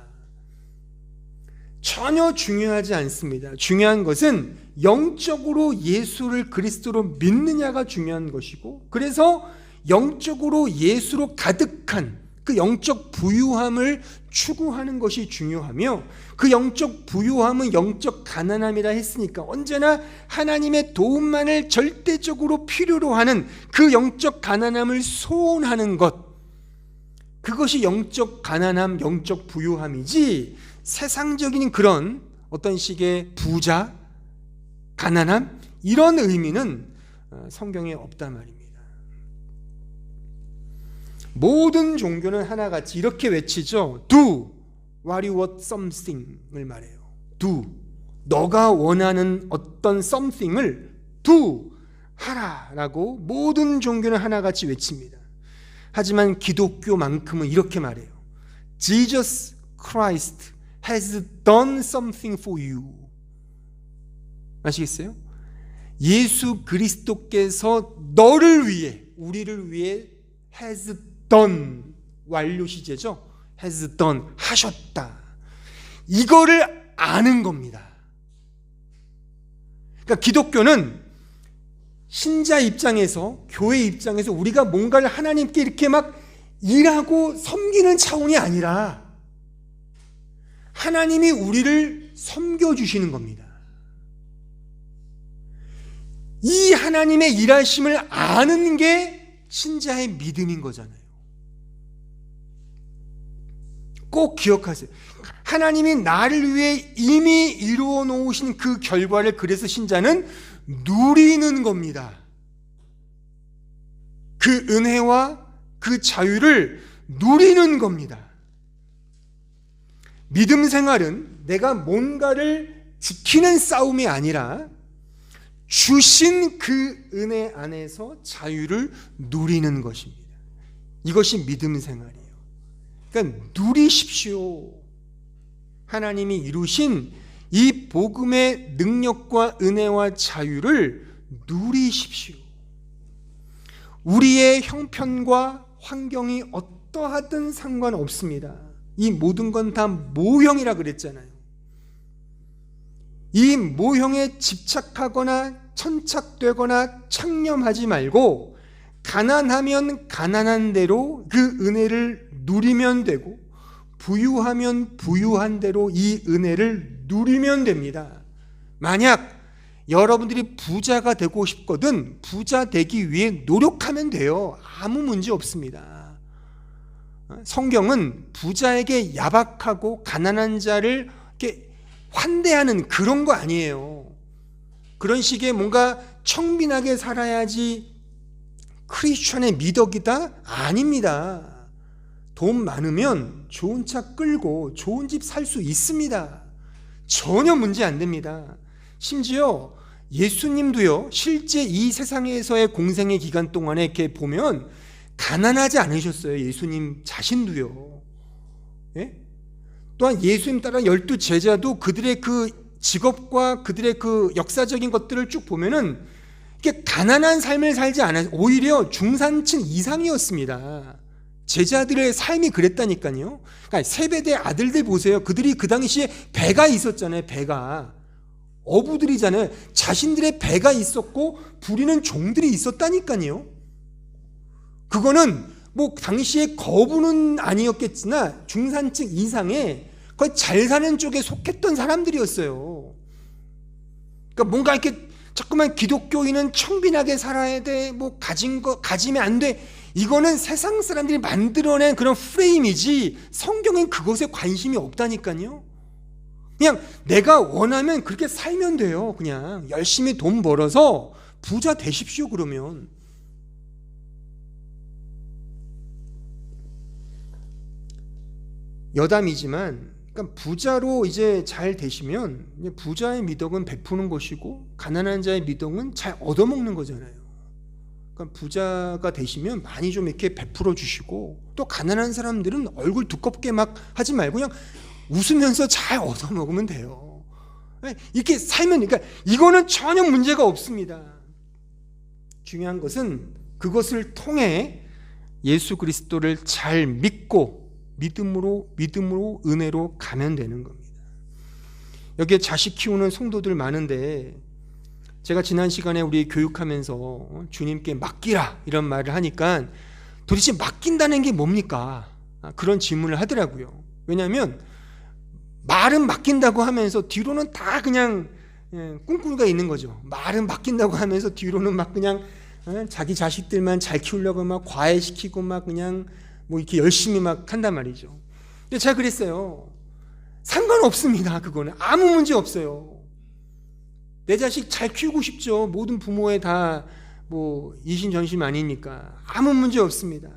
A: 전혀 중요하지 않습니다. 중요한 것은 영적으로 예수를 그리스도로 믿느냐가 중요한 것이고, 그래서 영적으로 예수로 가득한 그 영적 부유함을 추구하는 것이 중요하며, 그 영적 부유함은 영적 가난함이라 했으니까 언제나 하나님의 도움만을 절대적으로 필요로 하는 그 영적 가난함을 소원하는 것, 그것이 영적 가난함, 영적 부유함이지 세상적인 그런 어떤 식의 부자, 가난함, 이런 의미는 성경에 없단 말입니다. 모든 종교는 하나같이 이렇게 외치죠. Do what you want something을 말해요. Do, 너가 원하는 어떤 something을 do, 하라라고 모든 종교는 하나같이 외칩니다. 하지만 기독교만큼은 이렇게 말해요. Jesus Christ has done something for you. 아시겠어요? 예수 그리스도께서 너를 위해, 우리를 위해 has done, 완료 시제죠. has done, 하셨다. 이거를 아는 겁니다. 그러니까 기독교는 신자 입장에서, 교회 입장에서 우리가 뭔가를 하나님께 이렇게 막 일하고 섬기는 차원이 아니라 하나님이 우리를 섬겨주시는 겁니다. 이 하나님의 일하심을 아는 게 신자의 믿음인 거잖아요. 꼭 기억하세요. 하나님이 나를 위해 이미 이루어 놓으신 그 결과를 그래서 신자는 누리는 겁니다. 그 은혜와 그 자유를 누리는 겁니다. 믿음 생활은 내가 뭔가를 지키는 싸움이 아니라 주신 그 은혜 안에서 자유를 누리는 것입니다. 이것이 믿음 생활이에요. 그러니까 누리십시오. 하나님이 이루신 이 복음의 능력과 은혜와 자유를 누리십시오. 우리의 형편과 환경이 어떠하든 상관없습니다. 이 모든 건 다 모형이라 그랬잖아요. 이 모형에 집착하거나 천착되거나 창념하지 말고 가난하면 가난한 대로 그 은혜를 누리면 되고, 부유하면 부유한 대로 이 은혜를 누리면 됩니다. 만약 여러분들이 부자가 되고 싶거든 부자 되기 위해 노력하면 돼요. 아무 문제 없습니다. 성경은 부자에게 야박하고 가난한 자를 이렇게 환대하는 그런 거 아니에요. 그런 식의 뭔가 청빈하게 살아야지 크리스천의 미덕이다? 아닙니다. 돈 많으면 좋은 차 끌고 좋은 집 살 수 있습니다. 전혀 문제 안 됩니다. 심지어 예수님도요, 실제 이 세상에서의 공생의 기간 동안에 이렇게 보면 가난하지 않으셨어요. 예수님 자신도요. 예? 또한 예수님 따라 12 제자도 그들의 그 직업과 그들의 그 역사적인 것들을 쭉 보면은 이렇게 가난한 삶을 살지 않아요. 오히려 중산층 이상이었습니다. 제자들의 삶이 그랬다니까요. 그러니까 세베대 아들들 보세요. 그들이 그 당시에 배가 있었잖아요. 배가. 어부들이잖아요. 자신들의 배가 있었고 부리는 종들이 있었다니까요. 그거는 뭐 당시에 거부는 아니었겠으나 중산층 이상의 거의 잘 사는 쪽에 속했던 사람들이었어요. 그러니까 뭔가 이렇게 자꾸만 기독교인은 청빈하게 살아야 돼, 뭐 가진 거 가지면 안 돼, 이거는 세상 사람들이 만들어낸 그런 프레임이지 성경엔 그것에 관심이 없다니까요. 그냥 내가 원하면 그렇게 살면 돼요. 그냥 열심히 돈 벌어서 부자 되십시오. 그러면 여담이지만, 그러니까 부자로 이제 잘 되시면 부자의 미덕은 베푸는 것이고 가난한 자의 미덕은 잘 얻어먹는 거잖아요. 그러니까 부자가 되시면 많이 좀 이렇게 베풀어 주시고, 또 가난한 사람들은 얼굴 두껍게 막 하지 말고 그냥 웃으면서 잘 얻어먹으면 돼요. 이렇게 살면, 그러니까 이거는 전혀 문제가 없습니다. 중요한 것은 그것을 통해 예수 그리스도를 잘 믿고 믿음으로 은혜로 가면 되는 겁니다. 여기에 자식 키우는 성도들 많은데, 제가 지난 시간에 우리 교육하면서 주님께 맡기라 이런 말을 하니까 도대체 맡긴다는 게 뭡니까? 그런 질문을 하더라고요. 왜냐하면 말은 맡긴다고 하면서 뒤로는 다 그냥 꿍꿍이가 있는 거죠. 말은 맡긴다고 하면서 뒤로는 막 그냥 자기 자식들만 잘 키우려고 막 과외시키고 막 그냥 뭐 이렇게 열심히 막 한단 말이죠. 근데 제가 그랬어요. 상관없습니다. 그거는 아무 문제 없어요. 내 자식 잘 키우고 싶죠. 모든 부모의 다 뭐 이심전심 아니니까 아무 문제 없습니다.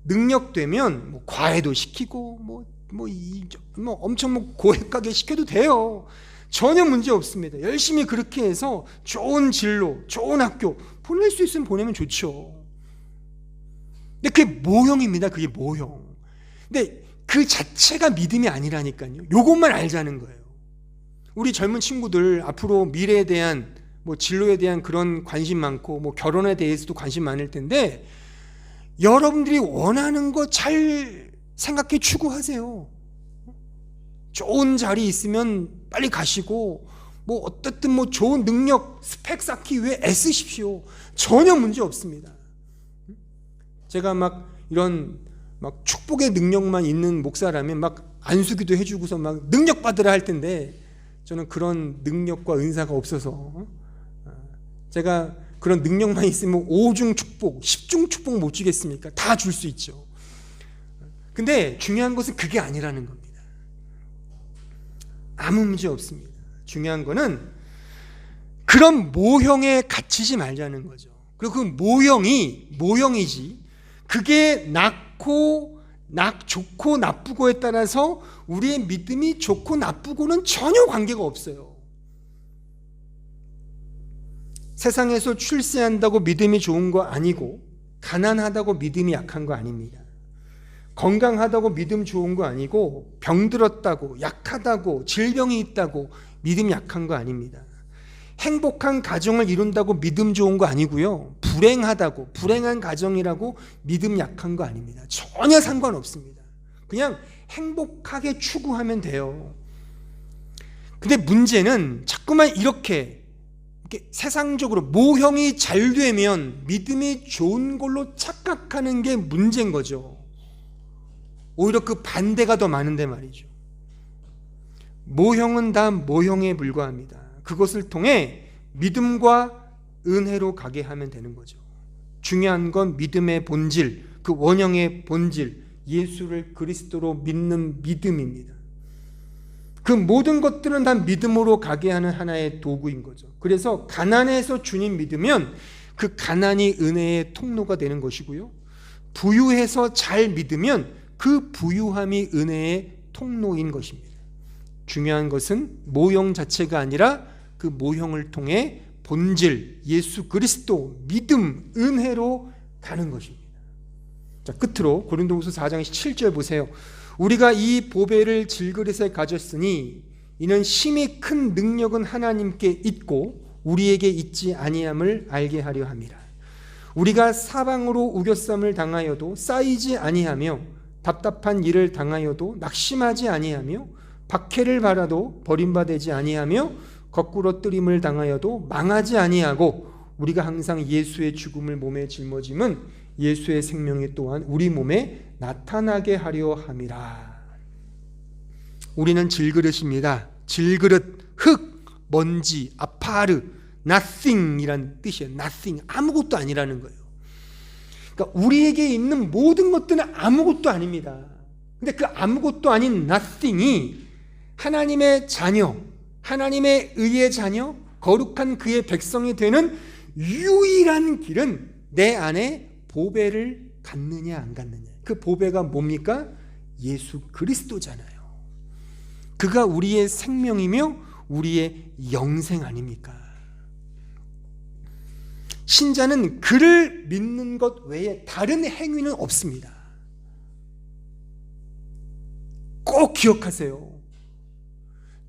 A: 능력되면 뭐 과외도 시키고 뭐 엄청 뭐 고액하게 시켜도 돼요. 전혀 문제 없습니다. 열심히 그렇게 해서 좋은 진로, 좋은 학교 보낼 수 있으면 보내면 좋죠. 근데 그게 모형입니다. 그게 모형. 근데 그 자체가 믿음이 아니라니까요. 요것만 알자는 거예요. 우리 젊은 친구들 앞으로 미래에 대한 뭐 진로에 대한 그런 관심 많고 뭐 결혼에 대해서도 관심 많을 텐데, 여러분들이 원하는 거 잘 생각해 추구하세요. 좋은 자리 있으면 빨리 가시고, 뭐 어떻든 뭐 좋은 능력 스펙 쌓기 위해 애쓰십시오. 전혀 문제 없습니다. 제가 막 이런 막 축복의 능력만 있는 목사라면 막 안수기도 해주고서 막 능력 받으라 할 텐데, 저는 그런 능력과 은사가 없어서 제가 그런 능력만 있으면 5중 축복, 10중 축복 못 주겠습니까? 다 줄 수 있죠. 근데 중요한 것은 그게 아니라는 겁니다. 아무 문제 없습니다. 중요한 거는 그런 모형에 갇히지 말자는 거죠. 그리고 그 모형이지, 그게 좋고 나쁘고에 따라서 우리의 믿음이 좋고 나쁘고는 전혀 관계가 없어요. 세상에서 출세한다고 믿음이 좋은 거 아니고, 가난하다고 믿음이 약한 거 아닙니다. 건강하다고 믿음 좋은 거 아니고, 병들었다고, 약하다고, 질병이 있다고 믿음 약한 거 아닙니다. 행복한 가정을 이룬다고 믿음 좋은 거 아니고요, 불행한 가정이라고 믿음 약한 거 아닙니다. 전혀 상관없습니다. 그냥 행복하게 추구하면 돼요. 근데 문제는 자꾸만 이렇게 세상적으로 모형이 잘 되면 믿음이 좋은 걸로 착각하는 게 문제인 거죠. 오히려 그 반대가 더 많은데 말이죠. 모형은 다 모형에 불과합니다. 그것을 통해 믿음과 은혜로 가게 하면 되는 거죠. 중요한 건 믿음의 본질, 그 원형의 본질, 예수를 그리스도로 믿는 믿음입니다. 그 모든 것들은 다 믿음으로 가게 하는 하나의 도구인 거죠. 그래서 가난해서 주님 믿으면 그 가난이 은혜의 통로가 되는 것이고요, 부유해서 잘 믿으면 그 부유함이 은혜의 통로인 것입니다. 중요한 것은 모형 자체가 아니라 그 모형을 통해 본질, 예수 그리스도, 믿음, 은혜로 가는 것입니다. 자, 끝으로 고린도후서 4장 7절 보세요. 우리가 이 보배를 질그릇에 가졌으니 이는 심히 큰 능력은 하나님께 있고 우리에게 있지 아니함을 알게 하려 함이라. 우리가 사방으로 우겨쌈을 당하여도 쌓이지 아니하며 답답한 일을 당하여도 낙심하지 아니하며 박해를 받아도 버림받지 아니하며 거꾸로 뜨림을 당하여도 망하지 아니하고 우리가 항상 예수의 죽음을 몸에 짊어짐은 예수의 생명이 또한 우리 몸에 나타나게 하려 함이라. 우리는 질그릇입니다. 질그릇, 흙, 먼지, 아파르, nothing이란 뜻이에요. nothing, 아무것도 아니라는 거예요. 그러니까 우리에게 있는 모든 것들은 아무것도 아닙니다. 근데 그 아무것도 아닌 nothing이 하나님의 자녀, 하나님의 의의 자녀, 거룩한 그의 백성이 되는 유일한 길은 내 안에 보배를 갖느냐 안 갖느냐. 그 보배가 뭡니까? 예수 그리스도잖아요. 그가 우리의 생명이며 우리의 영생 아닙니까? 신자는 그를 믿는 것 외에 다른 행위는 없습니다. 꼭 기억하세요.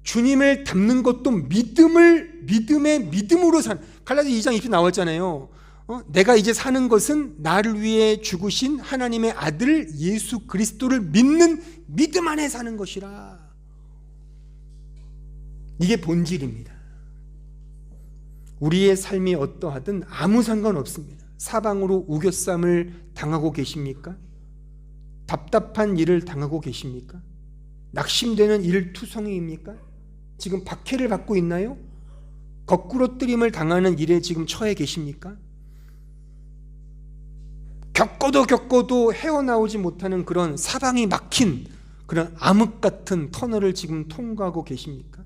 A: 주님을 닮는 것도 믿음으로 사는, 갈라디아 2장 20절 나왔잖아요. 내가 이제 사는 것은 나를 위해 죽으신 하나님의 아들 예수 그리스도를 믿는 믿음 안에 사는 것이라. 이게 본질입니다. 우리의 삶이 어떠하든 아무 상관없습니다. 사방으로 우겨쌈을 당하고 계십니까? 답답한 일을 당하고 계십니까? 낙심되는 일투성이입니까? 지금 박해를 받고 있나요? 거꾸로뜨림을 당하는 일에 지금 처해 계십니까? 겪어도 헤어나오지 못하는 그런 사방이 막힌 그런 암흑 같은 터널을 지금 통과하고 계십니까?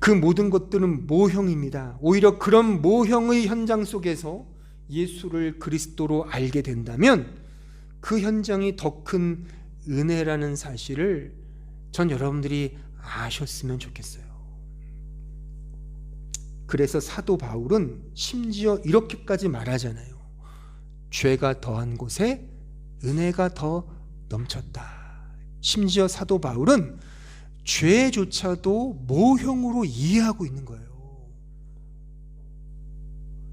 A: 그 모든 것들은 모형입니다. 오히려 그런 모형의 현장 속에서 예수를 그리스도로 알게 된다면 그 현장이 더 큰 은혜라는 사실을 전 여러분들이 아셨으면 좋겠어요. 그래서 사도 바울은 심지어 이렇게까지 말하잖아요. 죄가 더한 곳에 은혜가 더 넘쳤다. 심지어 사도 바울은 죄조차도 모형으로 이해하고 있는 거예요.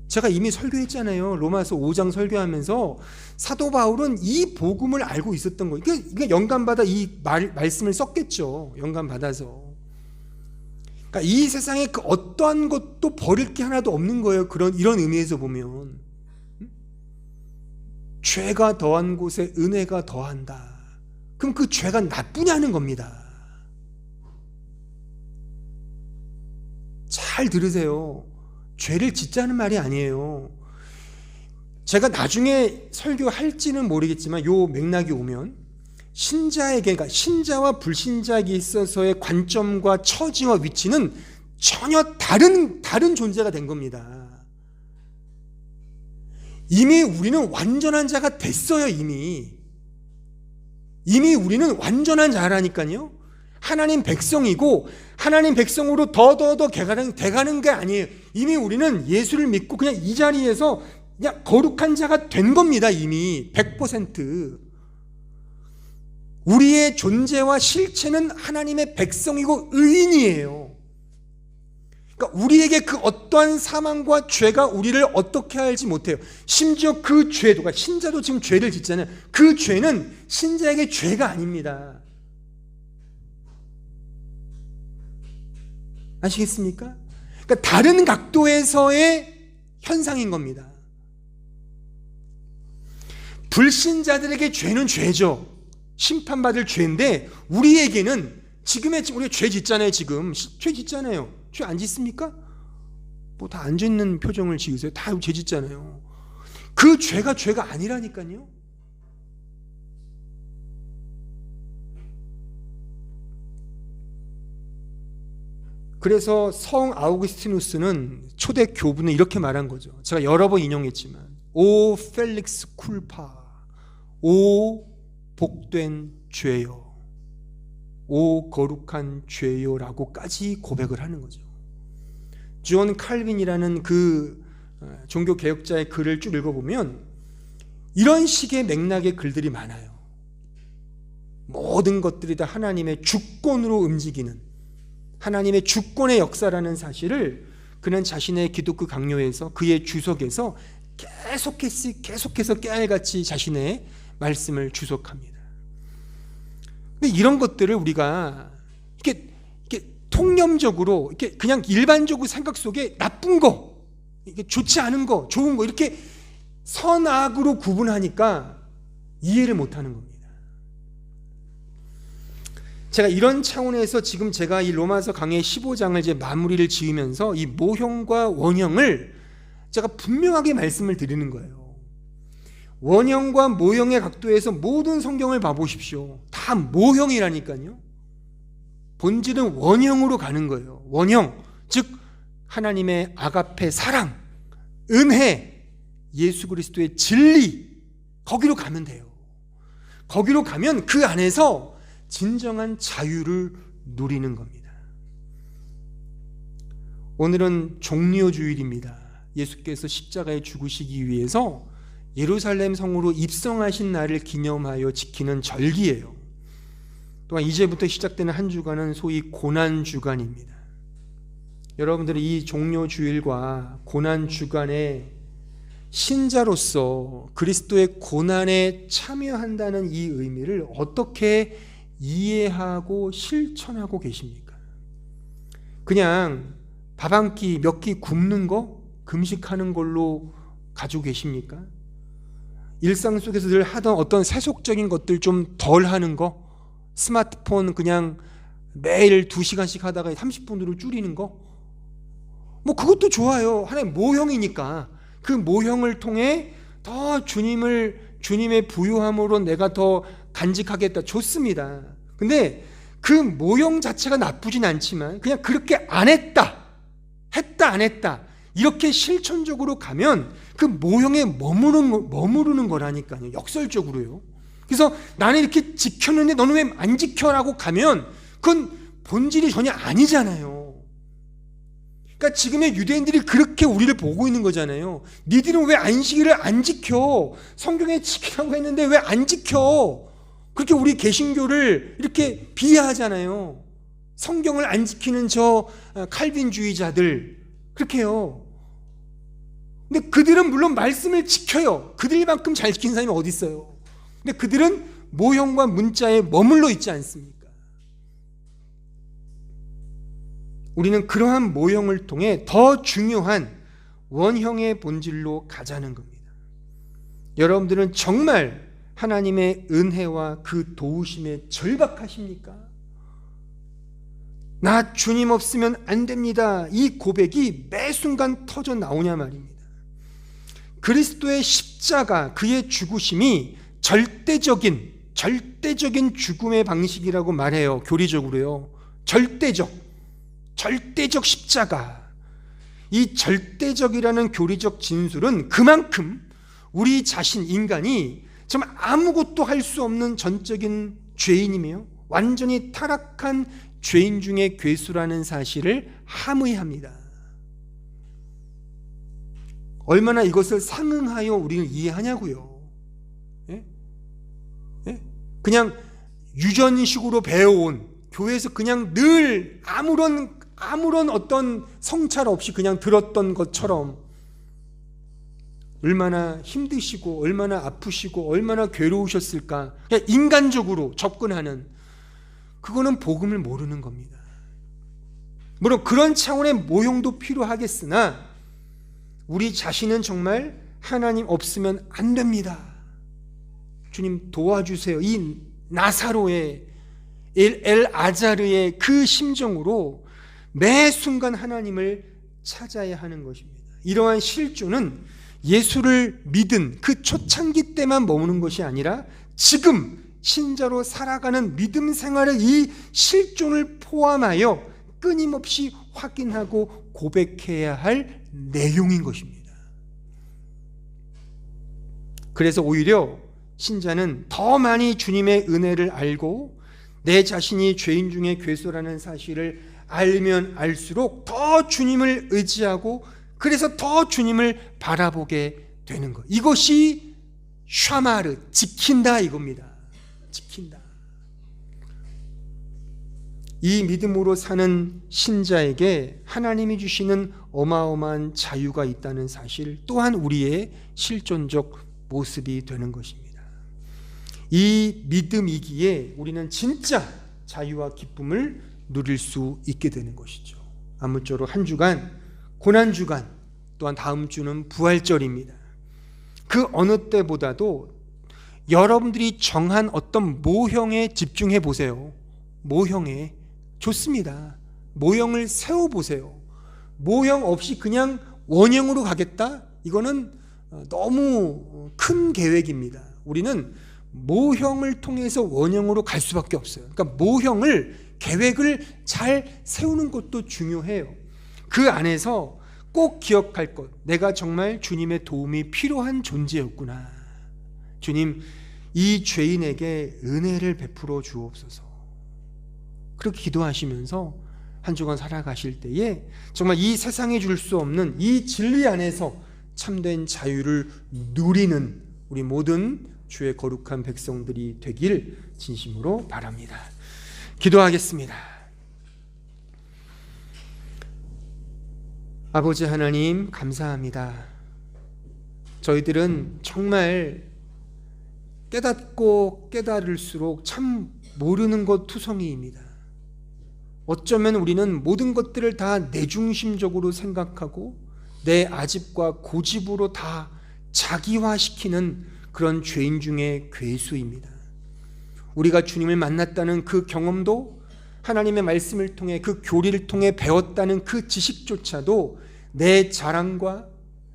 A: 제가 이미 설교했잖아요. 로마서 5장 설교하면서 사도 바울은 이 복음을 알고 있었던 거예요. 그러니까 영감받아 이 말씀을 썼겠죠. 영감받아서. 그러니까 이 세상에 그 어떠한 것도 버릴 게 하나도 없는 거예요. 이런 의미에서 보면. 죄가 더한 곳에 은혜가 더한다. 그럼 그 죄가 나쁘냐는 겁니다. 잘 들으세요. 죄를 짓자는 말이 아니에요. 제가 나중에 설교할지는 모르겠지만 요 맥락이 오면 신자에게, 그러니까 신자와 불신자에게 있어서의 관점과 처지와 위치는 전혀 다른 존재가 된 겁니다. 이미 우리는 완전한 자가 됐어요. 이미 우리는 완전한 자라니까요. 하나님 백성이고 하나님 백성으로 더 돼가는 게 아니에요. 이미 우리는 예수를 믿고 그냥 이 자리에서 그냥 거룩한 자가 된 겁니다. 이미 100%. 우리의 존재와 실체는 하나님의 백성이고 의인이에요. 그러니까 우리에게 그 어떠한 사망과 죄가 우리를 어떻게 할지 못해요. 심지어 그 죄도, 그러니까 신자도 지금 죄를 짓잖아요. 그 죄는 신자에게 죄가 아닙니다. 아시겠습니까? 그러니까 다른 각도에서의 현상인 겁니다. 불신자들에게 죄는 죄죠. 심판받을 죄인데 우리에게는 우리가 죄 짓잖아요. 지금 죄 짓잖아요. 죄 안 짓습니까? 뭐 다 안 짓는 표정을 지으세요. 다 죄 짓잖아요. 그 죄가 아니라니까요. 그래서 성 아우구스티누스는 초대 교부는 이렇게 말한 거죠. 제가 여러 번 인용했지만 오 펠릭스 쿨파, 오 복된 죄요, 오 거룩한 죄요라고까지 고백을 하는 거죠. 존 칼빈이라는 그 종교 개혁자의 글을 쭉 읽어보면 이런 식의 맥락의 글들이 많아요. 모든 것들이 다 하나님의 주권으로 움직이는 하나님의 주권의 역사라는 사실을 그는 자신의 기독교 강요에서 그의 주석에서 계속해서 깨알같이 자신의 말씀을 주석합니다. 근데 이런 것들을 우리가 이렇게 통념적으로 이렇게 그냥 일반적으로 생각 속에 나쁜 거, 이게 좋지 않은 거, 좋은 거 이렇게 선악으로 구분하니까 이해를 못하는 겁니다. 제가 이런 차원에서 지금 제가 이 로마서 강해 15장을 이제 마무리를 지으면서 이 모형과 원형을 제가 분명하게 말씀을 드리는 거예요. 원형과 모형의 각도에서 모든 성경을 봐보십시오. 다 모형이라니까요. 본질은 원형으로 가는 거예요. 원형, 즉 하나님의 아가페 사랑, 은혜, 예수 그리스도의 진리, 거기로 가면 돼요. 거기로 가면 그 안에서 진정한 자유를 누리는 겁니다. 오늘은 종려주일입니다. 예수께서 십자가에 죽으시기 위해서 예루살렘 성으로 입성하신 날을 기념하여 지키는 절기예요. 또한 이제부터 시작되는 한 주간은 소위 고난주간입니다. 여러분들이 이 종려주일과 고난주간에 신자로서 그리스도의 고난에 참여한다는 이 의미를 어떻게 이해하고 실천하고 계십니까? 그냥 밥 한 끼, 몇 끼 굶는 거, 금식하는 걸로 가지고 계십니까? 일상 속에서 늘 하던 어떤 세속적인 것들 좀 덜 하는 거, 스마트폰 그냥 매일 2시간씩 하다가 30분으로 줄이는 거, 뭐 그것도 좋아요. 하나의 모형이니까 그 모형을 통해 더 주님의 부요함으로 내가 더 간직하겠다, 좋습니다. 근데 그 모형 자체가 나쁘진 않지만 그냥 그렇게 안 했다 안 했다 이렇게 실천적으로 가면 그 모형에 머무르는 거라니까요. 역설적으로요. 그래서 나는 이렇게 지켰는데 너는 왜 안 지켜라고 가면 그건 본질이 전혀 아니잖아요. 그러니까 지금의 유대인들이 그렇게 우리를 보고 있는 거잖아요. 니들은 왜 안식일을 안 지켜? 성경에 지키라고 했는데 왜 안 지켜? 그렇게 우리 개신교를 이렇게 비하하잖아요. 성경을 안 지키는 저 칼빈주의자들 그렇게요. 근데 그들은 물론 말씀을 지켜요. 그들만큼 잘 지킨 사람이 어디 있어요? 근데 그들은 모형과 문자에 머물러 있지 않습니까? 우리는 그러한 모형을 통해 더 중요한 원형의 본질로 가자는 겁니다. 여러분들은 정말 하나님의 은혜와 그 도우심에 절박하십니까? 나 주님 없으면 안 됩니다. 이 고백이 매 순간 터져 나오냐 말입니다. 그리스도의 십자가, 그의 죽으심이 절대적인 죽음의 방식이라고 말해요. 교리적으로요. 절대적 십자가. 이 절대적이라는 교리적 진술은 그만큼 우리 자신, 인간이 정말 아무것도 할 수 없는 전적인 죄인이며 완전히 타락한 죄인 중에 괴수라는 사실을 함의합니다. 얼마나 이것을 상응하여 우리는 이해하냐고요. 예? 예? 그냥 유전식으로 배워온, 교회에서 그냥 늘 아무런 어떤 성찰 없이 그냥 들었던 것처럼 얼마나 힘드시고 얼마나 아프시고 얼마나 괴로우셨을까, 그냥 인간적으로 접근하는, 그거는 복음을 모르는 겁니다. 물론 그런 차원의 모형도 필요하겠으나 우리 자신은 정말 하나님 없으면 안 됩니다. 주님 도와주세요. 이 나사로의 엘아자르의 그 심정으로 매 순간 하나님을 찾아야 하는 것입니다. 이러한 실존은 예수를 믿은 그 초창기 때만 머무는 것이 아니라 지금 신자로 살아가는 믿음 생활의 이 실존을 포함하여 끊임없이 확인하고 고백해야 할 내용인 것입니다. 그래서 오히려 신자는 더 많이 주님의 은혜를 알고 내 자신이 죄인 중에 괴수라는 사실을 알면 알수록 더 주님을 의지하고 그래서 더 주님을 바라보게 되는 것. 이것이 샤마르, 지킨다 이겁니다. 지킨다. 이 믿음으로 사는 신자에게 하나님이 주시는 어마어마한 자유가 있다는 사실 또한 우리의 실존적 모습이 되는 것입니다. 이 믿음이기에 우리는 진짜 자유와 기쁨을 누릴 수 있게 되는 것이죠. 아무쪼록 한 주간 고난주간, 또한 다음 주는 부활절입니다. 그 어느 때보다도 여러분들이 정한 어떤 모형에 집중해 보세요. 모형에. 좋습니다. 모형을 세워보세요. 모형 없이 그냥 원형으로 가겠다? 이거는 너무 큰 계획입니다. 우리는 모형을 통해서 원형으로 갈 수밖에 없어요. 그러니까 모형을, 계획을 잘 세우는 것도 중요해요. 그 안에서 꼭 기억할 것, 내가 정말 주님의 도움이 필요한 존재였구나. 주님, 이 죄인에게 은혜를 베풀어 주옵소서. 그렇게 기도하시면서 한 주간 살아가실 때에 정말 이 세상에 줄 수 없는 이 진리 안에서 참된 자유를 누리는 우리 모든 주의 거룩한 백성들이 되길 진심으로 바랍니다. 기도하겠습니다. 아버지 하나님, 감사합니다. 저희들은 정말 깨닫고 깨달을수록 참 모르는 것 투성이입니다. 어쩌면 우리는 모든 것들을 다 내중심적으로 생각하고 내 아집과 고집으로 다 자기화시키는 그런 죄인 중에 괴수입니다. 우리가 주님을 만났다는 그 경험도, 하나님의 말씀을 통해 그 교리를 통해 배웠다는 그 지식조차도 내 자랑과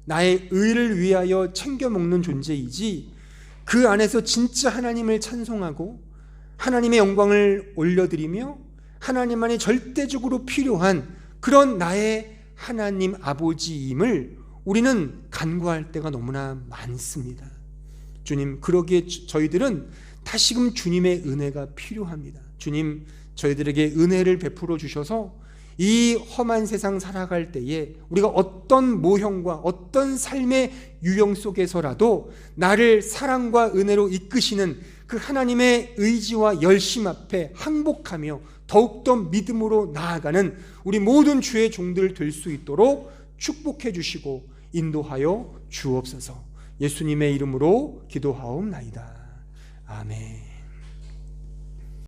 A: 나의 의를 위하여 챙겨 먹는 존재이지, 그 안에서 진짜 하나님을 찬송하고 하나님의 영광을 올려드리며 하나님만이 절대적으로 필요한 그런 나의 하나님 아버지임을 우리는 간구할 때가 너무나 많습니다. 주님, 그러기에 저희들은 다시금 주님의 은혜가 필요합니다. 주님, 저희들에게 은혜를 베풀어 주셔서 이 험한 세상 살아갈 때에 우리가 어떤 모형과 어떤 삶의 유형 속에서라도 나를 사랑과 은혜로 이끄시는 그 하나님의 의지와 열심 앞에 항복하며 더욱더 믿음으로 나아가는 우리 모든 주의 종들 될 수 있도록 축복해 주시고 인도하여 주옵소서. 예수님의 이름으로 기도하옵나이다. 아멘.